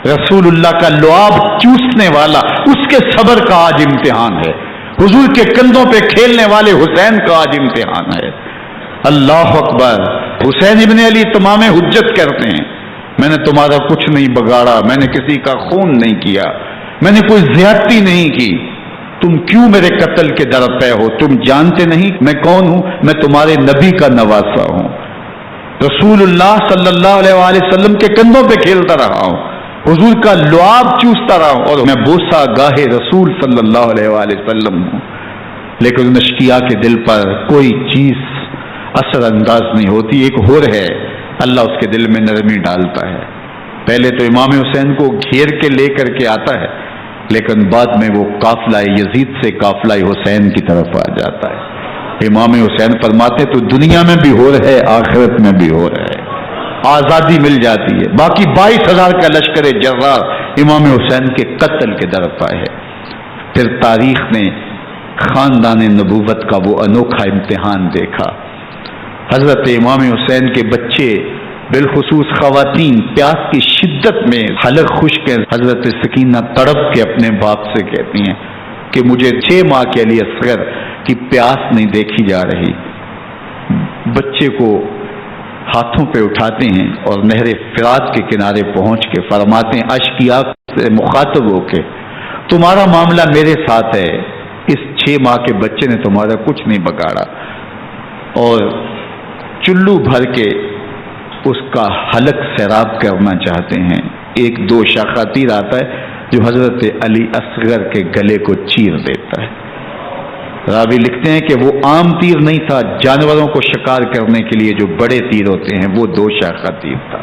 رسول اللہ کا لعاب چوسنے والا اس کے صبر کا آج امتحان ہے، حضور کے کندھوں پہ کھیلنے والے حسین کا آج امتحان ہے۔ اللہ اکبر۔ حسین ابن علی تمام حجت کرتے ہیں میں نے تمہارا کچھ نہیں بگاڑا، میں نے کسی کا خون نہیں کیا، میں نے کوئی زیادتی نہیں کی، تم کیوں میرے قتل کے در پہ ہو؟ تم جانتے نہیں میں کون ہوں؟ میں تمہارے نبی کا نواسا ہوں، رسول اللہ صلی اللہ علیہ وآلہ وسلم کے کندھوں پہ کھیلتا رہا ہوں، حضور کا لعاب چوستا رہا ہوں، اور میں بوسہ گاہے رسول صلی اللہ علیہ وآلہ وسلم ہوں۔ لیکن ان اشقیاء کے دل پر کوئی چیز اثر انداز نہیں ہوتی۔ ایک ہور ہے، اللہ اس کے دل میں نرمی ڈالتا ہے۔ پہلے تو امام حسین کو گھیر کے لے کر کے آتا ہے، لیکن بعد میں وہ قافلہ یزید سے قافلہ حسین کی طرف آ جاتا ہے۔ امام حسین فرماتے تو دنیا میں بھی ہو رہے، آخرت میں بھی ہو رہے، آزادی مل جاتی ہے۔ باقی 22,000 کا لشکر جرار امام حسین کے قتل کے طرف آئے ہے۔ پھر تاریخ نے خاندان نبوت کا وہ انوکھا امتحان دیکھا۔ حضرت امام حسین کے بچے بالخصوص خواتین پیاس کی شدت میں حلق خشک ہے۔ حضرت سکینہ تڑپ کے اپنے باپ سے کہتی ہیں کہ مجھے 6 ماہ کے علی اصغر کی پیاس نہیں دیکھی جا رہی۔ بچے کو ہاتھوں پہ اٹھاتے ہیں اور نہر فرات کے کنارے پہنچ کے فرماتے ہیں اشقیاء سے مخاطب ہو کے تمہارا معاملہ میرے ساتھ ہے، اس 6 ماہ کے بچے نے تمہارا کچھ نہیں بگاڑا، اور چلو بھر کے اس کا حلق سیراب کرنا چاہتے ہیں۔ ایک 2 شاخہ تیر آتا ہے جو حضرت علی اصغر کے گلے کو چیر دیتا ہے۔ راوی لکھتے ہیں کہ وہ عام تیر نہیں تھا، جانوروں کو شکار کرنے کے لیے جو بڑے تیر ہوتے ہیں وہ 2 شاخہ تیر تھا۔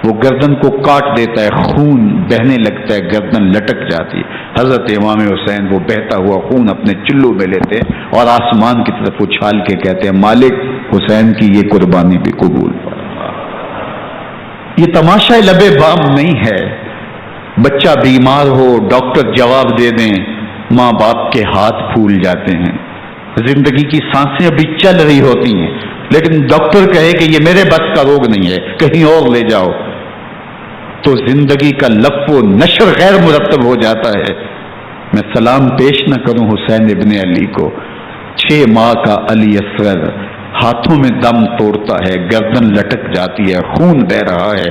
وہ گردن کو کاٹ دیتا ہے، خون بہنے لگتا ہے، گردن لٹک جاتی ہے۔ حضرت امام حسین وہ بہتا ہوا خون اپنے چلو میں لیتے ہیں اور آسمان کی طرف اچھال کے کہتے ہیں مالک حسین کی یہ قربانی بھی قبول فرما۔ یہ تماشا لبے بام نہیں ہے۔ بچہ بیمار ہو، ڈاکٹر جواب دے دیں، ماں باپ کے ہاتھ پھول جاتے ہیں، زندگی کی سانسیں ابھی چل رہی ہوتی ہیں، لیکن ڈاکٹر کہے کہ یہ میرے بس کا روگ نہیں ہے، کہیں اور لے جاؤ، تو زندگی کا لف و نشر غیر مرتب ہو جاتا ہے۔ میں سلام پیش نہ کروں حسین ابن علی کو، 6 ماہ کا علی اصغر ہاتھوں میں دم توڑتا ہے، گردن لٹک جاتی ہے، خون بہ رہا ہے۔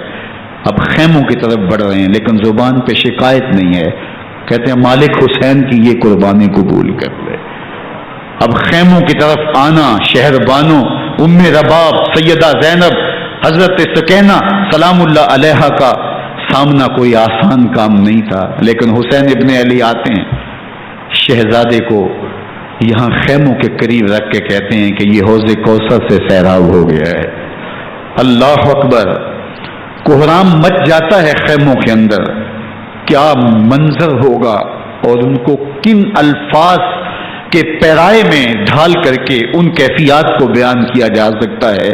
اب خیموں کی طرف بڑھ رہے ہیں لیکن زبان پہ شکایت نہیں ہے، کہتے ہیں مالک حسین کی یہ قربانی قبول کر لے۔ اب خیموں کی طرف آنا، شہر بانوں ام رباب، سیدہ زینب، حضرت سکینہ سلام اللہ علیہا کا سامنا کوئی آسان کام نہیں تھا، لیکن حسین ابن علی آتے ہیں، شہزادے کو یہاں خیموں کے قریب رکھ کے کہتے ہیں کہ یہ حوض کوثر سے سیراب ہو گیا ہے۔ اللہ اکبر، کوہرام مچ جاتا ہے خیموں کے اندر، کیا منظر ہوگا اور ان کو کن الفاظ کے پیرائے میں ڈھال کر کے ان کیفیات کو بیان کیا جا سکتا ہے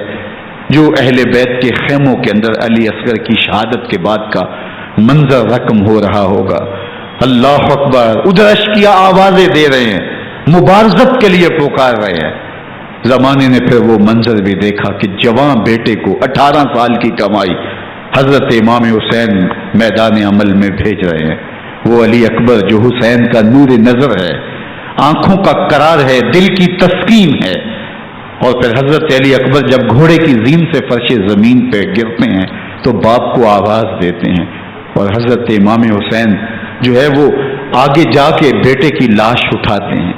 جو اہل بیت کے خیموں کے اندر علی اصغر کی شہادت کے بعد کا منظر رقم ہو رہا ہوگا۔ اللہ اکبر، ادھر اشکیا آوازیں دے رہے ہیں، مبارزت کے لیے پکار رہے ہیں۔ زمانے نے پھر وہ منظر بھی دیکھا کہ جوان بیٹے کو 18 سال کی کمائی حضرت امام حسین میدان عمل میں بھیج رہے ہیں۔ وہ علی اکبر جو حسین کا نور نظر ہے، آنکھوں کا قرار ہے، دل کی تسکین ہے۔ اور پھر حضرت علی اکبر جب گھوڑے کی زین سے فرش زمین پہ گرتے ہیں تو باپ کو آواز دیتے ہیں، اور حضرت امام حسین جو ہے وہ آگے جا کے بیٹے کی لاش اٹھاتے ہیں۔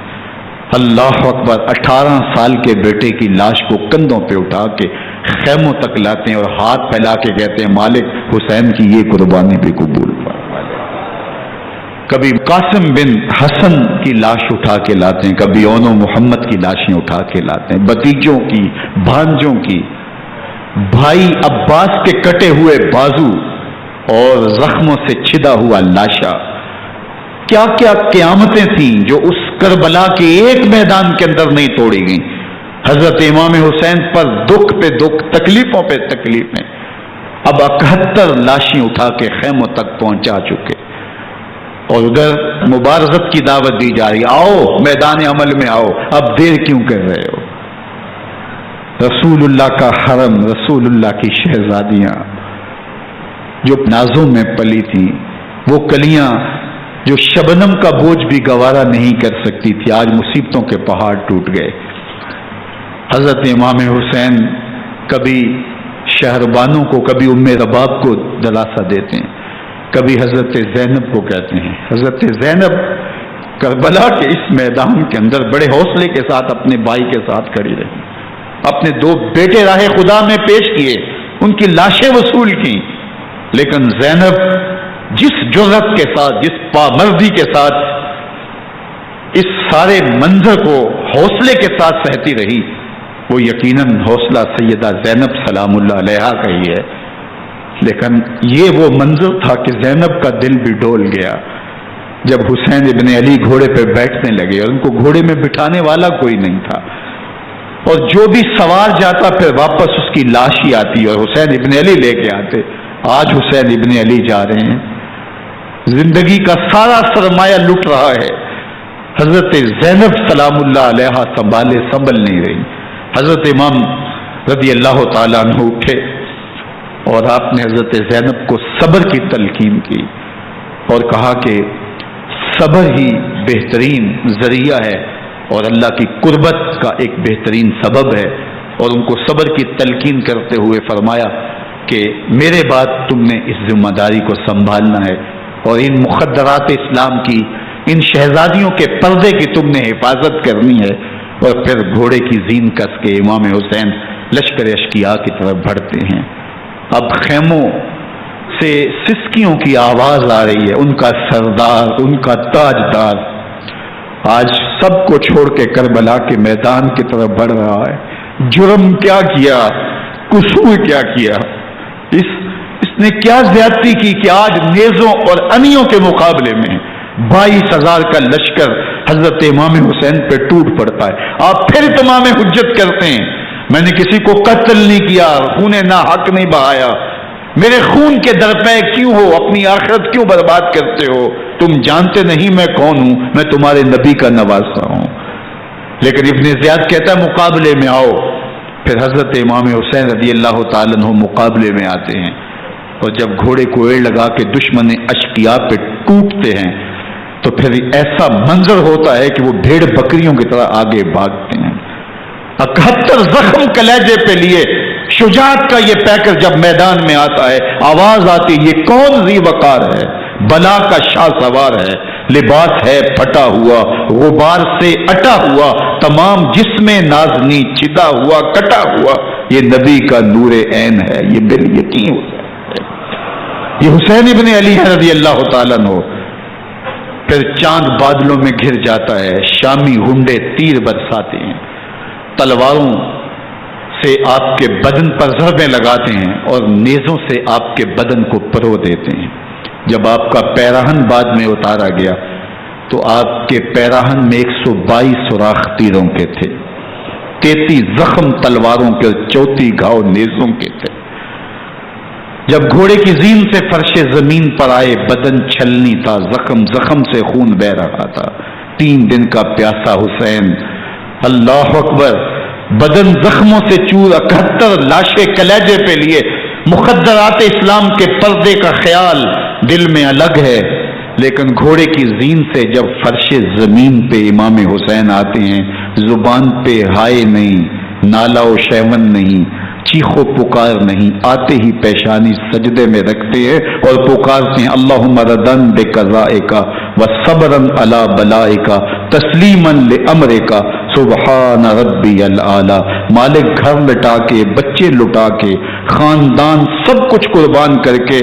اللہ اکبر، 18 سال کے بیٹے کی لاش کو کندھوں پہ اٹھا کے خیموں تک لاتے ہیں اور ہاتھ پھیلا کے کہتے ہیں مالک حسین کی یہ قربانی بھی قبول فرما۔ کبھی قاسم بن حسن کی لاش اٹھا کے لاتے ہیں، کبھی اون و محمد کی لاشیں اٹھا کے لاتے ہیں، بتیجوں کی، بھانجوں کی، بھائی عباس کے کٹے ہوئے بازو اور زخموں سے چھدا ہوا لاشا۔ کیا کیا قیامتیں تھیں جو اس کربلا کے ایک میدان کے اندر نہیں توڑی گئیں۔ حضرت امام حسین پر دکھ پہ دکھ، تکلیفوں پہ تکلیفیں۔ اب 71 لاشیں اٹھا کے خیموں تک پہنچا چکے، اور ادھر مبارزت کی دعوت دی جا رہی، آؤ میدان عمل میں آؤ، اب دیر کیوں کر رہے ہو۔ رسول اللہ کا حرم، رسول اللہ کی شہزادیاں جو نازوں میں پلی تھیں، وہ کلیاں جو شبنم کا بوجھ بھی گوارا نہیں کر سکتی تھی، آج مصیبتوں کے پہاڑ ٹوٹ گئے۔ حضرت امام حسین کبھی شہربانوں کو، کبھی ام رباب کو دلاسا دیتے ہیں، کبھی حضرت زینب کو کہتے ہیں۔ حضرت زینب کربلا کے اس میدان کے اندر بڑے حوصلے کے ساتھ اپنے بھائی کے ساتھ کھڑی رہی، اپنے 2 بیٹے راہ خدا میں پیش کیے، ان کی لاشیں وصول کی، لیکن زینب جس جرأت کے ساتھ، جس پامردی کے ساتھ اس سارے منظر کو حوصلے کے ساتھ سہتی رہی، وہ یقیناً حوصلہ سیدہ زینب سلام اللہ علیہا کا ہی ہے۔ لیکن یہ وہ منظر تھا کہ زینب کا دل بھی ڈول گیا جب حسین ابن علی گھوڑے پہ بیٹھنے لگے، اور ان کو گھوڑے میں بٹھانے والا کوئی نہیں تھا، اور جو بھی سوار جاتا پھر واپس اس کی لاش ہی آتی اور حسین ابن علی لے کے آتے۔ آج حسین ابن علی جا رہے ہیں، زندگی کا سارا سرمایہ لٹ رہا ہے، حضرت زینب سلام اللہ علیہا سنبھل نہیں رہی۔ حضرت امام رضی اللہ تعالیٰ عنہ اٹھے اور آپ نے حضرت زینب کو صبر کی تلقین کی اور کہا کہ صبر ہی بہترین ذریعہ ہے اور اللہ کی قربت کا ایک بہترین سبب ہے، اور ان کو صبر کی تلقین کرتے ہوئے فرمایا کہ میرے بعد تم نے اس ذمہ داری کو سنبھالنا ہے، اور ان مخدرات اسلام کی، ان شہزادیوں کے پردے کی تم نے حفاظت کرنی ہے۔ اور پھر گھوڑے کی زین کس کے امام حسین لشکر اشقیاء کی طرف بڑھتے ہیں۔ اب خیموں سے سسکیوں کی آواز آ رہی ہے، ان کا سردار، ان کا تاجدار آج سب کو چھوڑ کے کربلا کے میدان کی طرف بڑھ رہا ہے۔ جرم کیا کیا، قصور کیا کیا، اس نے کیا زیادتی کی کہ آج نیزوں اور انیوں کے مقابلے میں 22,000 کا لشکر حضرت امام حسین پہ ٹوٹ پڑتا ہے۔ آپ پھر تمام حجت کرتے ہیں، میں نے کسی کو قتل نہیں کیا، خون نا حق نہیں بہایا، میرے خون کے درپے کیوں ہو، اپنی آخرت کیوں برباد کرتے ہو، تم جانتے نہیں میں کون ہوں، میں تمہارے نبی کا نواسا ہوں۔ لیکن ابن زیاد کہتا ہے مقابلے میں آؤ۔ پھر حضرت امام حسین رضی اللہ تعالیٰ عنہ مقابلے میں آتے ہیں، اور جب گھوڑے کو ایڑ لگا کے دشمن اشقیاء پہ ٹوٹتے ہیں تو پھر ایسا منظر ہوتا ہے کہ وہ بھیڑ بکریوں کی طرح آگے بھاگتے ہیں۔ 71 زخم کلیجے پہ لیے شجاعت کا یہ پیکر جب میدان میں آتا ہے، آواز آتی، یہ کون ذی وقار ہے، بلا کا شاہ سوار ہے، لباس ہے پھٹا ہوا غبار سے اٹا ہوا، تمام جسم نازنی چدا ہوا کٹا ہوا، یہ نبی کا نور عین ہے، یہ بال یقین ہے۔ یہ حسین ابن علی ہے رضی اللہ تعالیٰ عنہ۔ پھر چاند بادلوں میں گھر جاتا ہے، شامی ہنڈے تیر برساتے ہیں، تلواروں سے آپ کے بدن پر ضربیں لگاتے ہیں اور نیزوں سے آپ کے بدن کو پرو دیتے ہیں۔ جب آپ کا پیراہن بعد میں اتارا گیا تو آپ کے پیراہن میں 122 سوراخ تیروں کے تھے، 33 زخم تلواروں کے اور 34 گھاؤ نیزوں کے تھے۔ جب گھوڑے کی زین سے فرش زمین پر آئے، بدن چھلنی تھا، زخم زخم سے خون بہ رہا تھا، 3 دن کا پیاسا حسین، اللہ اکبر، بدن زخموں سے چور، 71 لاشیں کلیجے پہ لیے، مخدرات اسلام کے پردے کا خیال دل میں الگ ہے، لیکن گھوڑے کی زین سے جب فرش زمین پہ امام حسین آتے ہیں، زبان پہ ہائے نہیں، نالا و شیون نہیں، چیخ و پکار نہیں، آتے ہی پیشانی سجدے میں رکھتے ہیں اور پکارتے ہیں اللہم ردن بقضائک وصبرا علی بلائک تسلیما لامرک سبحان ربی العالی۔ مالک گھر لٹا کے، بچے لٹا کے، خاندان سب کچھ قربان کر کے،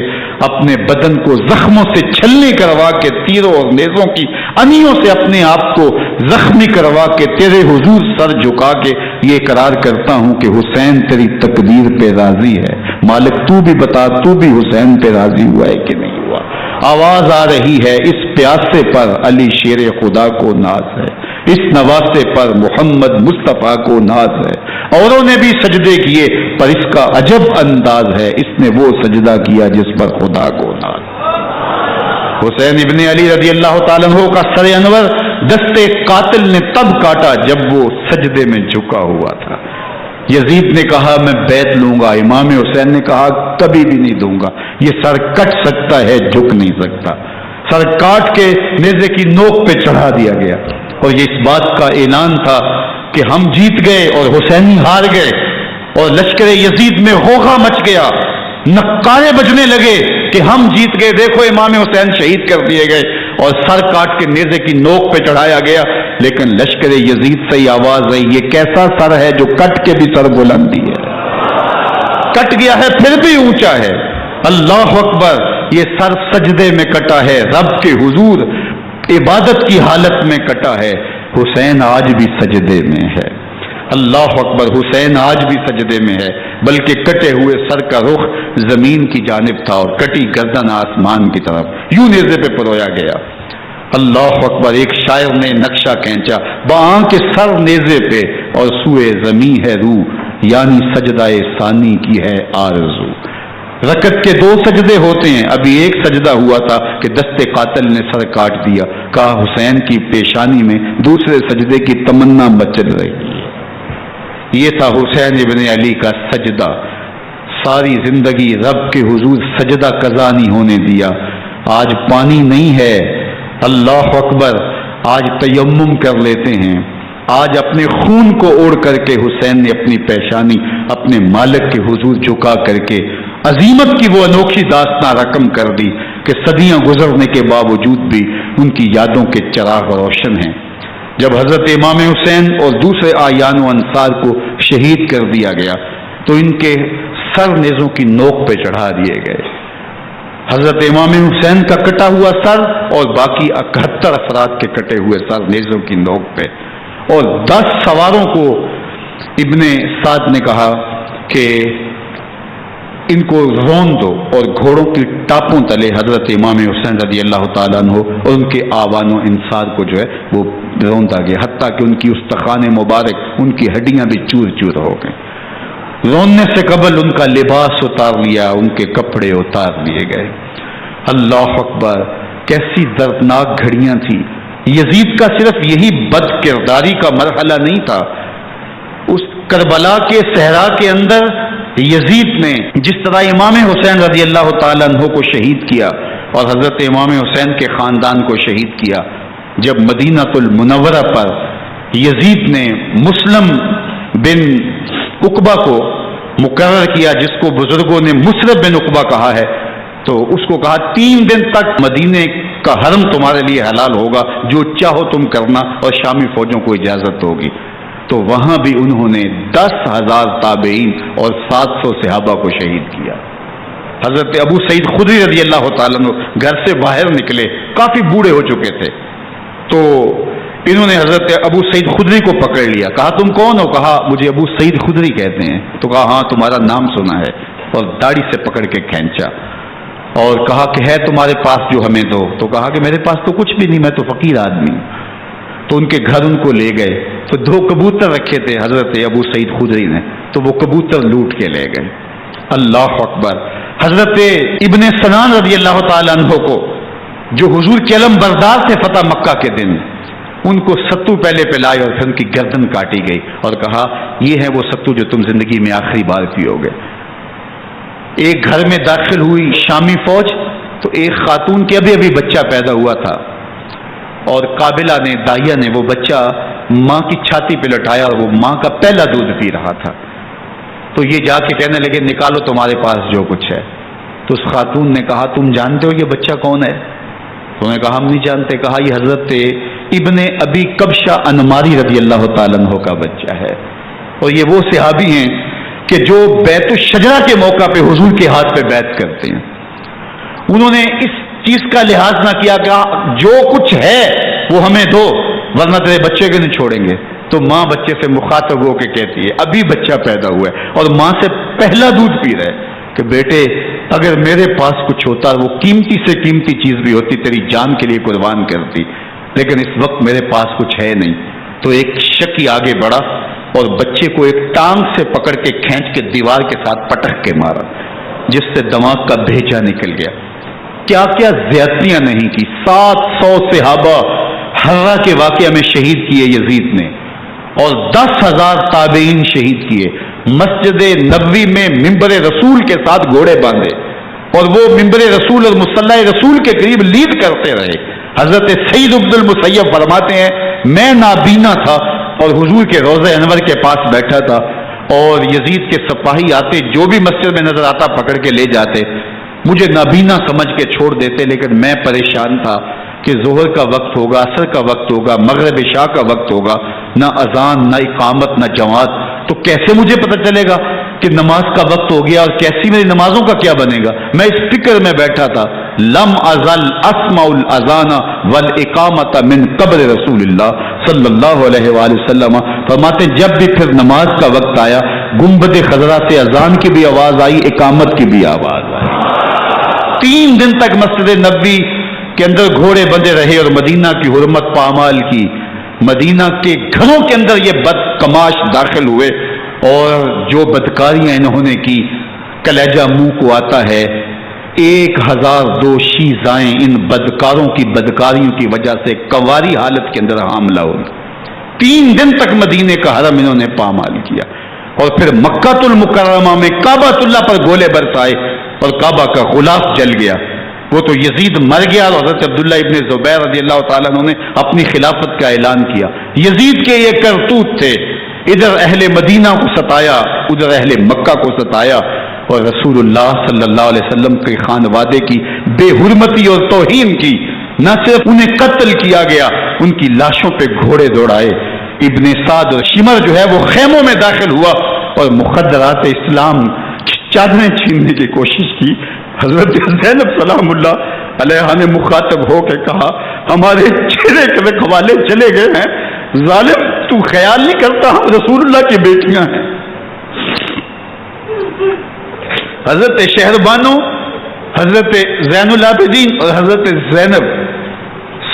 اپنے بدن کو زخموں سے چھلنی کروا کے، تیروں اور نیزوں کی انیوں سے اپنے آپ کو زخمی کروا کے، تیرے حضور سر جھکا کے یہ اقرار کرتا ہوں کہ حسین تیری تقدیر پہ راضی ہے، مالک تو بھی بتا، تو بھی حسین پہ راضی ہوا ہے کہ نہیں ہوا۔ آواز آ رہی ہے، اس پیاسے پر علی شیر خدا کو ناز ہے، اس نواسے پر محمد مصطفیٰ کو ناز ہے۔ اوروں نے بھی سجدے کیے پر اس کا عجب انداز ہے، اس نے وہ سجدہ کیا جس پر خدا کو ناز۔ حسین ابن علی رضی اللہ تعالیٰ عنہ کا سر انور دستے قاتل نے تب کاٹا جب وہ سجدے میں جھکا ہوا تھا۔ یزید نے کہا میں بیعت لوں گا، امام حسین نے کہا کبھی بھی نہیں دوں گا، یہ سر کٹ سکتا ہے جھک نہیں سکتا۔ سر کاٹ کے نیزے کی نوک پہ چڑھا دیا گیا اور یہ اس بات کا اعلان تھا کہ ہم جیت گئے اور حسینی ہار گئے، اور لشکر یزید میں غوغا مچ گیا، نقارے بجنے لگے کہ ہم جیت گئے، دیکھو امام حسین شہید کر دیے گئے، اور سر کاٹ کے نیزے کی نوک پہ چڑھایا گیا۔ لیکن لشکر یزید سے ہی آواز آئی یہ کیسا سر ہے جو کٹ کے بھی سر بلندی ہے، کٹ گیا ہے پھر بھی اونچا ہے، اللہ اکبر، یہ سر سجدے میں کٹا ہے، رب کے حضور عبادت کی حالت میں کٹا ہے۔ حسین آج بھی سجدے میں ہے، اللہ اکبر، حسین آج بھی سجدے میں ہے، بلکہ کٹے ہوئے سر کا رخ زمین کی جانب تھا اور کٹی گردن آسمان کی طرف، یوں نیزے پہ پرویا گیا۔ اللہ اکبر، ایک شاعر نے نقشہ کھینچا، باں کے سر نیزے پہ اور سوئے زمین ہے روح، یعنی سجدہ ثانی کی ہے آرزو۔ رکعت کے 2 سجدے ہوتے ہیں، ابھی ایک سجدہ ہوا تھا کہ دستے قاتل نے سر کاٹ دیا، کہا حسین کی پیشانی میں دوسرے سجدے کی تمنا مچل رہی ہے۔ یہ تھا حسین ابن علی کا سجدہ، ساری زندگی رب کے حضور سجدہ قضا نہیں ہونے دیا۔ آج پانی نہیں ہے، اللہ اکبر، آج تیمم کر لیتے ہیں، آج اپنے خون کو اوڑ کر کے حسین نے اپنی پیشانی اپنے مالک کے حضور جھکا کر کے عظیمت کی وہ انوکھی داستان رقم کر دی کہ صدیاں گزرنے کے باوجود بھی ان کی یادوں کے چراغ روشن ہیں۔ جب حضرت امام حسین اور دوسرے آیان و انصار کو شہید کر دیا گیا تو ان کے سر نیزوں کی نوک پہ چڑھا دیے گئے۔ حضرت امام حسین کا کٹا ہوا سر اور باقی 71 افراد کے کٹے ہوئے سر نیزوں کی نوک پہ، اور 10 سواروں کو ابن سعد نے کہا کہ ان کو رون دو، اور گھوڑوں کی ٹاپوں تلے حضرت امام حسین رضی اللہ تعالیٰ عنہ اور ان کے آوان و انصار کو جو ہے وہ روندا گیا، حتیٰ کہ ان کی استخوان مبارک، ان کی ہڈیاں بھی چور چور ہو گئیں۔ روننے سے قبل ان کا لباس اتار لیا، ان کے کپڑے اتار لیے گئے۔ اللہ اکبر، کیسی دردناک گھڑیاں تھیں۔ یزید کا صرف یہی بد کرداری کا مرحلہ نہیں تھا، اس کربلا کے صحرا کے اندر یزید نے جس طرح امام حسین رضی اللہ تعالیٰ عنہ کو شہید کیا اور حضرت امام حسین کے خاندان کو شہید کیا، جب مدینہ المنورہ پر یزید نے مسلم بن عقبہ کو مقرر کیا، جس کو بزرگوں نے مصرب بن عقبہ کہا ہے، تو اس کو کہا 3 دن تک مدینے کا حرم تمہارے لیے حلال ہوگا، جو چاہو تم کرنا، اور شامی فوجوں کو اجازت ہوگی۔ تو وہاں بھی انہوں نے 10,000 تابعین اور 700 صحابہ کو شہید کیا۔ حضرت ابو سعید خدری رضی اللہ تعالیٰ عنہ گھر سے باہر نکلے، کافی بوڑھے ہو چکے تھے، تو انہوں نے حضرت ابو سعید خدری کو پکڑ لیا، کہا تم کون ہو؟ کہا مجھے ابو سعید خدری کہتے ہیں۔ تو کہا ہاں تمہارا نام سنا ہے، اور داڑھی سے پکڑ کے کھینچا اور کہا کہ ہے تمہارے پاس جو ہمیں دو؟ تو کہا کہ میرے پاس تو کچھ بھی نہیں، میں تو فقیر آدمی ہوں۔ تو ان کے گھر ان کو لے گئے، تو 2 کبوتر رکھے تھے حضرت ابو سعید خدری نے، تو وہ کبوتر لوٹ کے لے گئے۔ اللہ اکبر۔ حضرت ابن سنان رضی اللہ تعالیٰ عنہ کو، جو حضور کے علم بردار تھے فتح مکہ کے دن، ان کو ستو پہلے پلائے اور پھر ان کی گردن کاٹی گئی اور کہا یہ ہے وہ ستو جو تم زندگی میں آخری بار پیو گے۔ ایک گھر میں داخل ہوئی شامی فوج، تو ایک خاتون کے ابھی بچہ پیدا ہوا تھا، اور قابلہ نے، دائیا نے وہ بچہ ماں کی چھاتی پہ لٹایا، اور وہ ماں کا پہلا دودھ پی رہا تھا۔ تو یہ جا کے کہنے لگے نکالو تمہارے پاس جو کچھ ہے۔ تو اس خاتون نے کہا تم جانتے ہو یہ بچہ کون ہے؟ تو انہوں نے کہا ہم نہیں جانتے۔ کہا یہ حضرت ابن ابی کبشہ انماری رضی اللہ تعالیٰ عنہ کا بچہ ہے، اور یہ وہ صحابی ہیں کہ جو بیت الشجرہ کے موقع پہ حضور کے ہاتھ پہ بیعت کرتے ہیں۔ انہوں نے اس چیز کا لحاظ نہ کیا کہ جو کچھ ہے وہ ہمیں دو ورنہ تیرے بچے کو نہیں چھوڑیں گے۔ تو ماں بچے سے مخاطب ہو کے کہتی ہے، ابھی بچہ پیدا ہوا ہے اور ماں سے پہلا دودھ پی رہا ہے، کہ بیٹے اگر میرے پاس کچھ ہوتا، وہ قیمتی سے قیمتی چیز بھی ہوتی، تیری جان کے لیے قربان کرتی، لیکن اس وقت میرے پاس کچھ ہے نہیں۔ تو ایک شکی آگے بڑھا اور بچے کو ایک ٹانگ سے پکڑ کے کھینچ کے دیوار کے ساتھ پٹک کے مارا، جس سے دماغ کا بھیجا نکل گیا۔ کیا کیا زیادتیاں نہیں کی۔ 700 صحابہ حرہ کے واقعہ میں شہید کیے یزید نے، اور 10,000 تابعین شہید کیے۔ مسجد نبوی میں ممبر رسول کے ساتھ گھوڑے باندھے، اور وہ ممبر رسول اور مصلی رسول کے قریب لیڈ کرتے رہے۔ حضرت سعید عبد المسیب فرماتے ہیں میں نابینا تھا اور حضور کے روضہ انور کے پاس بیٹھا تھا، اور یزید کے سپاہی آتے، جو بھی مسجد میں نظر آتا پکڑ کے لے جاتے، مجھے نابینا سمجھ کے چھوڑ دیتے، لیکن میں پریشان تھا کہ ظہر کا وقت ہوگا، عصر کا وقت ہوگا، مغرب عشاء کا وقت ہوگا، نہ اذان نہ اقامت نہ جماعت، تو کیسے مجھے پتہ چلے گا کہ نماز کا وقت ہو گیا، اور کیسی میری نمازوں کا کیا بنے گا؟ میں اس فکر میں بیٹھا تھا۔ لم ازل اسمع الاذان والاقامت من قبل رسول اللہ صلی اللہ علیہ وآلہ وسلم۔ فرماتے جب بھی پھر نماز کا وقت آیا، گنبد خضرا سے اذان کی بھی آواز آئی، اقامت کی بھی آواز آئی۔ 3 دن تک مسجد نبوی کے اندر گھوڑے بندے رہے اور مدینہ کی حرمت پامال کی۔ مدینہ کے گھروں کے اندر یہ بد کماش داخل ہوئے، اور جو بدکاریاں انہوں نے کی کلیجہ منہ کو آتا ہے۔ 1002 شیزائیں ان بدکاروں کی بدکاریوں کی وجہ سے کنواری حالت کے اندر حاملہ ہوئی۔ 3 دن تک مدینے کا حرم انہوں نے پامال کیا، اور پھر مکہ المکرمہ میں کعبہ اللہ پر گولے برسائے اور کعبہ کا غلاف جل گیا۔ وہ تو یزید مر گیا، اور حضرت عبداللہ ابن زبیر رضی اللہ تعالیٰ عنہ نے اپنی خلافت کا اعلان کیا۔ یزید کے یہ کرتوت تھے، ادھر اہل مدینہ کو ستایا، ادھر اہل مکہ کو ستایا، اور رسول اللہ صلی اللہ علیہ وسلم کے خانوادے کی بے حرمتی اور توہین کی۔ نہ صرف انہیں قتل کیا گیا، ان کی لاشوں پہ گھوڑے دوڑائے۔ ابن سعد اور شمر جو ہے وہ خیموں میں داخل ہوا اور مخدرات اسلام چادریں چھیننے کی کوشش کی۔ حضرت زینب سلام اللہ علیہ نے مخاطب ہو کے کہا ہمارے چہرے کے رکھوالے چلے گئے ہیں، ظالم تو خیال نہیں کرتا ہم رسول اللہ کی بیٹیاں ہیں۔ حضرت شہربانو، حضرت زین العابدین اور حضرت زینب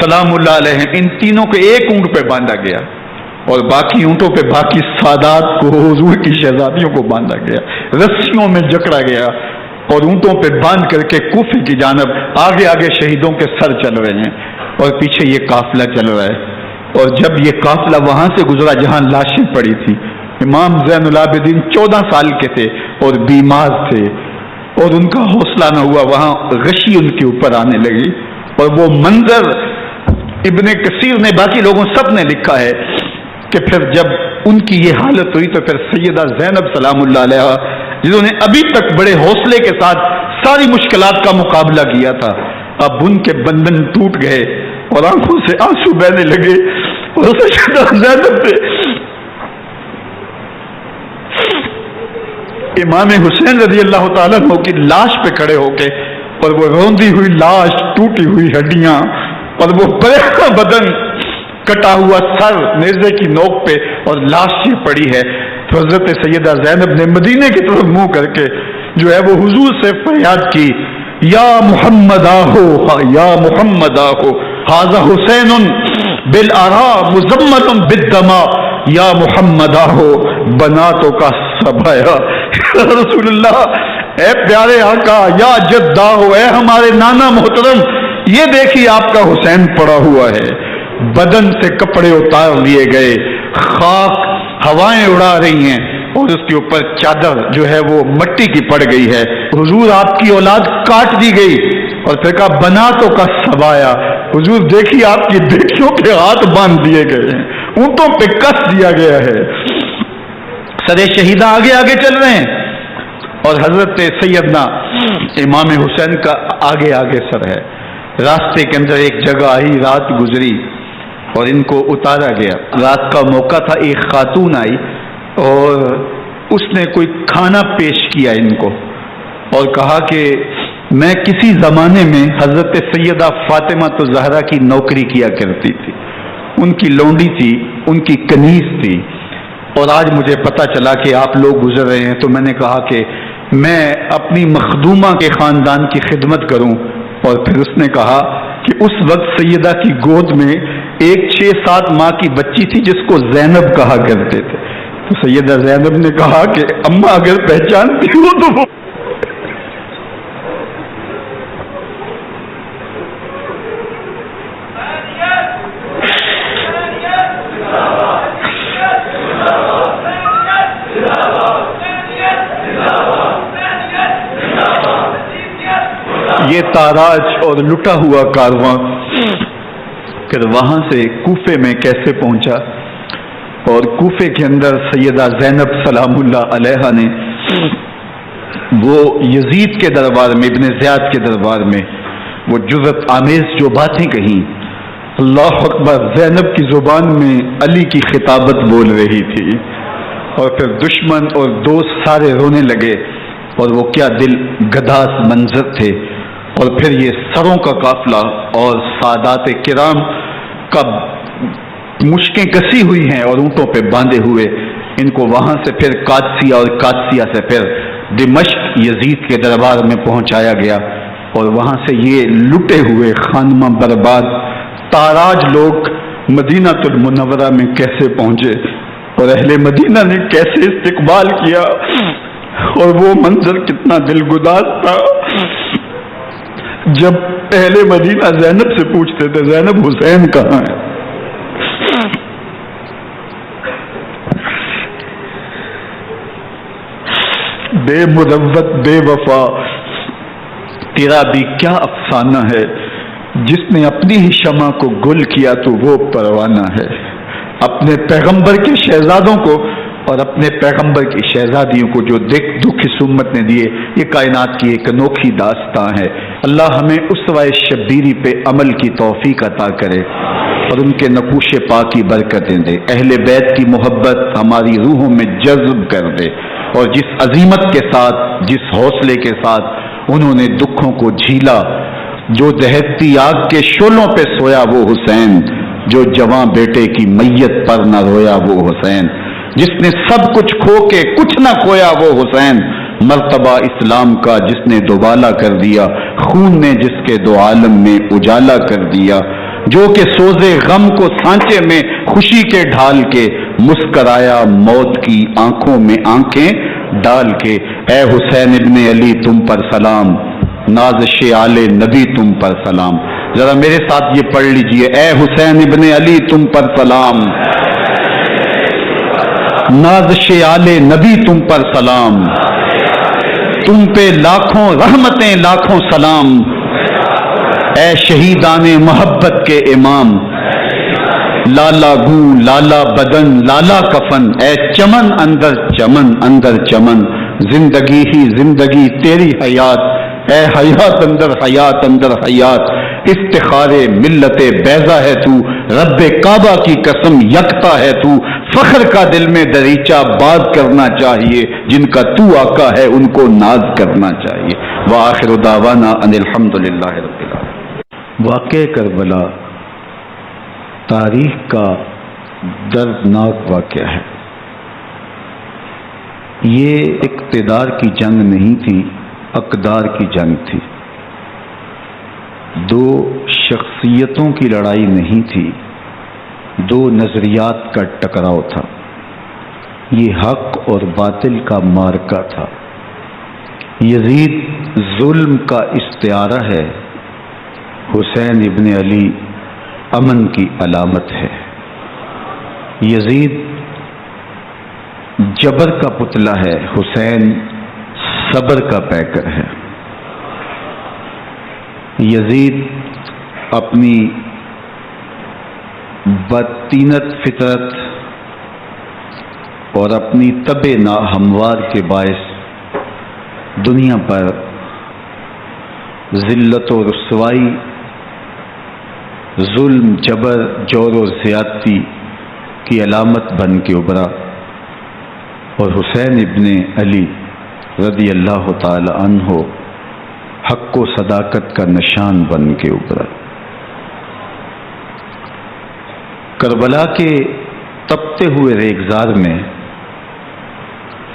سلام اللہ علیہ، ان تینوں کو ایک اونٹ پہ باندھا گیا، اور باقی اونٹوں پہ باقی سادات کو، حضور کی شہزادیوں کو باندھا گیا، رسیوں میں جکڑا گیا، اور اونٹوں پہ باندھ کر کے کوفے کی جانب آگے آگے شہیدوں کے سر چل رہے ہیں، اور پیچھے یہ قافلہ چل رہا ہے۔ اور جب یہ قافلہ وہاں سے گزرا جہاں لاشیں پڑی تھی، امام زین العابدین 14 سال کے تھے اور بیمار تھے، اور ان کا حوصلہ نہ ہوا، وہاں غشی ان کے اوپر آنے لگی، اور وہ منظر ابن کثیر نے، باقی لوگوں سب نے لکھا ہے کہ پھر جب ان کی یہ حالت ہوئی تو پھر سیدہ زینب سلام اللہ علیہ، جنہوں نے ابھی تک بڑے حوصلے کے ساتھ ساری مشکلات کا مقابلہ کیا تھا، اب ان کے بندن ٹوٹ گئے اور آنکھوں سے آنسو بہنے لگے، اور سیدہ زینب پہ امام حسین رضی اللہ تعالیٰ عنہ کی لاش پہ کھڑے ہو کے، اور وہ روندی ہوئی لاش، ٹوٹی ہوئی ہڈیاں، اور وہ پریشاں بدن، کٹا ہوا سر نیزے کی نوک پہ، اور لاش یہ پڑی ہے. تو حضرت سیدہ زینب نے مدینے کی طرف منہ کر کے جو ہے وہ حضور سے فریاد کی، یا محمد آہو، یا محمد آہو، ھذا حسین بالآراء مزمت بالدماء، یا محمد آہو بناتوں کا سبایا. رسول اللہ، اے پیارے آقا، یا جدہ ہو، اے ہمارے نانا محترم، یہ دیکھیے آپ کا حسین پڑا ہوا ہے، بدن سے کپڑے اتار لیے گئے، خاک ہوائیں اڑا رہی ہیں، اور اس کے اوپر چادر جو ہے وہ مٹی کی پڑ گئی ہے. حضور آپ کی اولاد کاٹ دی گئی، اور پھر کہا بناتوں کا سبایا. حضور دیکھیے آپ کی بیٹیوں کے ہاتھ باندھ دیے گئے ہیں، اونٹوں پہ کس دیا گیا ہے، سرے شہیدہ آگے آگے چل رہے ہیں، اور حضرت سیدنا امام حسین کا آگے آگے سر ہے. راستے کے اندر ایک جگہ آئی، رات گزری اور ان کو اتارا گیا. رات کا موقع تھا، ایک خاتون آئی اور اس نے کوئی کھانا پیش کیا ان کو، اور کہا کہ میں کسی زمانے میں حضرت سیدہ فاطمہ الزہرا کی نوکری کیا کرتی تھی، ان کی لونڈی تھی، ان کی کنیز تھی، اور آج مجھے پتہ چلا کہ آپ لوگ گزر رہے ہیں، تو میں نے کہا کہ میں اپنی مخدومہ کے خاندان کی خدمت کروں. اور پھر اس نے کہا کہ اس وقت سیدہ کی گود میں ایک 6-7 ماہ کی بچی تھی جس کو زینب کہا کرتے تھے. تو سیدہ زینب نے کہا کہ اماں اگر پہچانتی ہو تو وہ یہ تاراج اور لٹا ہوا کارواں پھر وہاں سے کوفے میں کیسے پہنچا، اور کوفے کے اندر سیدہ زینب سلام اللہ علیہا نے وہ یزید کے دربار میں، ابن زیاد کے دربار میں وہ جرأت آمیز جو باتیں کہیں، اللہ اکبر، زینب کی زبان میں علی کی خطابت بول رہی تھی، اور پھر دشمن اور دوست سارے رونے لگے، اور وہ کیا دل گداس منظر تھے. اور پھر یہ سروں کا قافلہ اور سادات کرام کا مشکیں کسی ہوئی ہیں اور اونٹوں پہ باندھے ہوئے، ان کو وہاں سے پھر قادسیہ، اور قادسیہ سے پھر دمشق یزید کے دربار میں پہنچایا گیا. اور وہاں سے یہ لٹے ہوئے خانمہ برباد تاراج لوگ مدینہ المنورہ میں کیسے پہنچے، اور اہل مدینہ نے کیسے استقبال کیا، اور وہ منظر کتنا دلگداز تھا جب اہل مدینہ زینب سے پوچھتے تھے زینب حسین کہاں ہے. بے مروت بے وفا تیرا بھی کیا افسانہ ہے، جس نے اپنی ہی شمع کو گل کیا تو وہ پروانہ ہے. اپنے پیغمبر کے شہزادوں کو اور اپنے پیغمبر کی شہزادیوں کو جو دکھ اس امت نے دیے، یہ کائنات کی ایک انوکھی داستان ہے. اللہ ہمیں اسوہ شبیری پہ عمل کی توفیق عطا کرے اور ان کے نقوش پاک کی برکتیں دے. اہل بیت کی محبت ہماری روحوں میں جذب کر دے، اور جس عظیمت کے ساتھ، جس حوصلے کے ساتھ انہوں نے دکھوں کو جھیلا، جو دہتی آگ کے شعلوں پہ سویا وہ حسین، جو جواں بیٹے کی میت پر نہ رویا وہ حسین، جس نے سب کچھ کھو کے کچھ نہ کھویا وہ حسین، مرتبہ اسلام کا جس نے دوبالا کر دیا، خون نے جس کے دو عالم میں اجالا کر دیا، جو کہ سوزے غم کو سانچے میں خوشی کے ڈھال کے مسکرایا موت کی آنکھوں میں آنکھیں ڈال کے. اے حسین ابن علی تم پر سلام، نازش آل نبی تم پر سلام. ذرا میرے ساتھ یہ پڑھ لیجئے، اے حسین ابن علی تم پر سلام، نازش آل نبی تم پر سلام، تم پہ لاکھوں رحمتیں لاکھوں سلام، اے شہیدان محبت کے امام، لالا گوں لالا بدن لالا کفن، اے چمن اندر چمن، زندگی ہی زندگی تیری حیات، اے حیات اندر حیات اندر حیات، افتخار ملت بیضا ہے تو، رب کعبہ کی قسم یکتا ہے تو، فخر کا دل میں دریچہ باز کرنا چاہیے، جن کا تو آقا ہے ان کو ناز کرنا چاہیے۔ وآخر دعوانا ان الحمدللہ رب العالمین۔ واقع کربلا تاریخ کا دردناک واقعہ ہے۔ یہ اقتدار کی جنگ نہیں تھی، اقدار کی جنگ تھی۔ دو شخصیتوں کی لڑائی نہیں تھی، دو نظریات کا ٹکراؤ تھا۔ یہ حق اور باطل کا معرکہ تھا۔ یزید ظلم کا استعارہ ہے، حسین ابن علی امن کی علامت ہے۔ یزید جبر کا پتلا ہے، حسین صبر کا پیکر ہے۔ یزید اپنی بدطینت فطرت اور اپنی طبع ناہموار کے باعث دنیا پر ذلت و رسوائی، ظلم، جبر، جور و زیادتی کی علامت بن کے ابھرا، اور حسین ابن علی رضی اللہ تعالی عنہ حق و صداقت کا نشان بن کے ابھرا۔ کربلا کے تپتے ہوئے ریگزار میں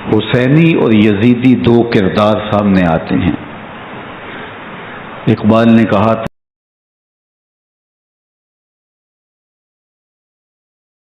حسینی اور یزیدی دو کردار سامنے آتے ہیں۔ اقبال نے کہا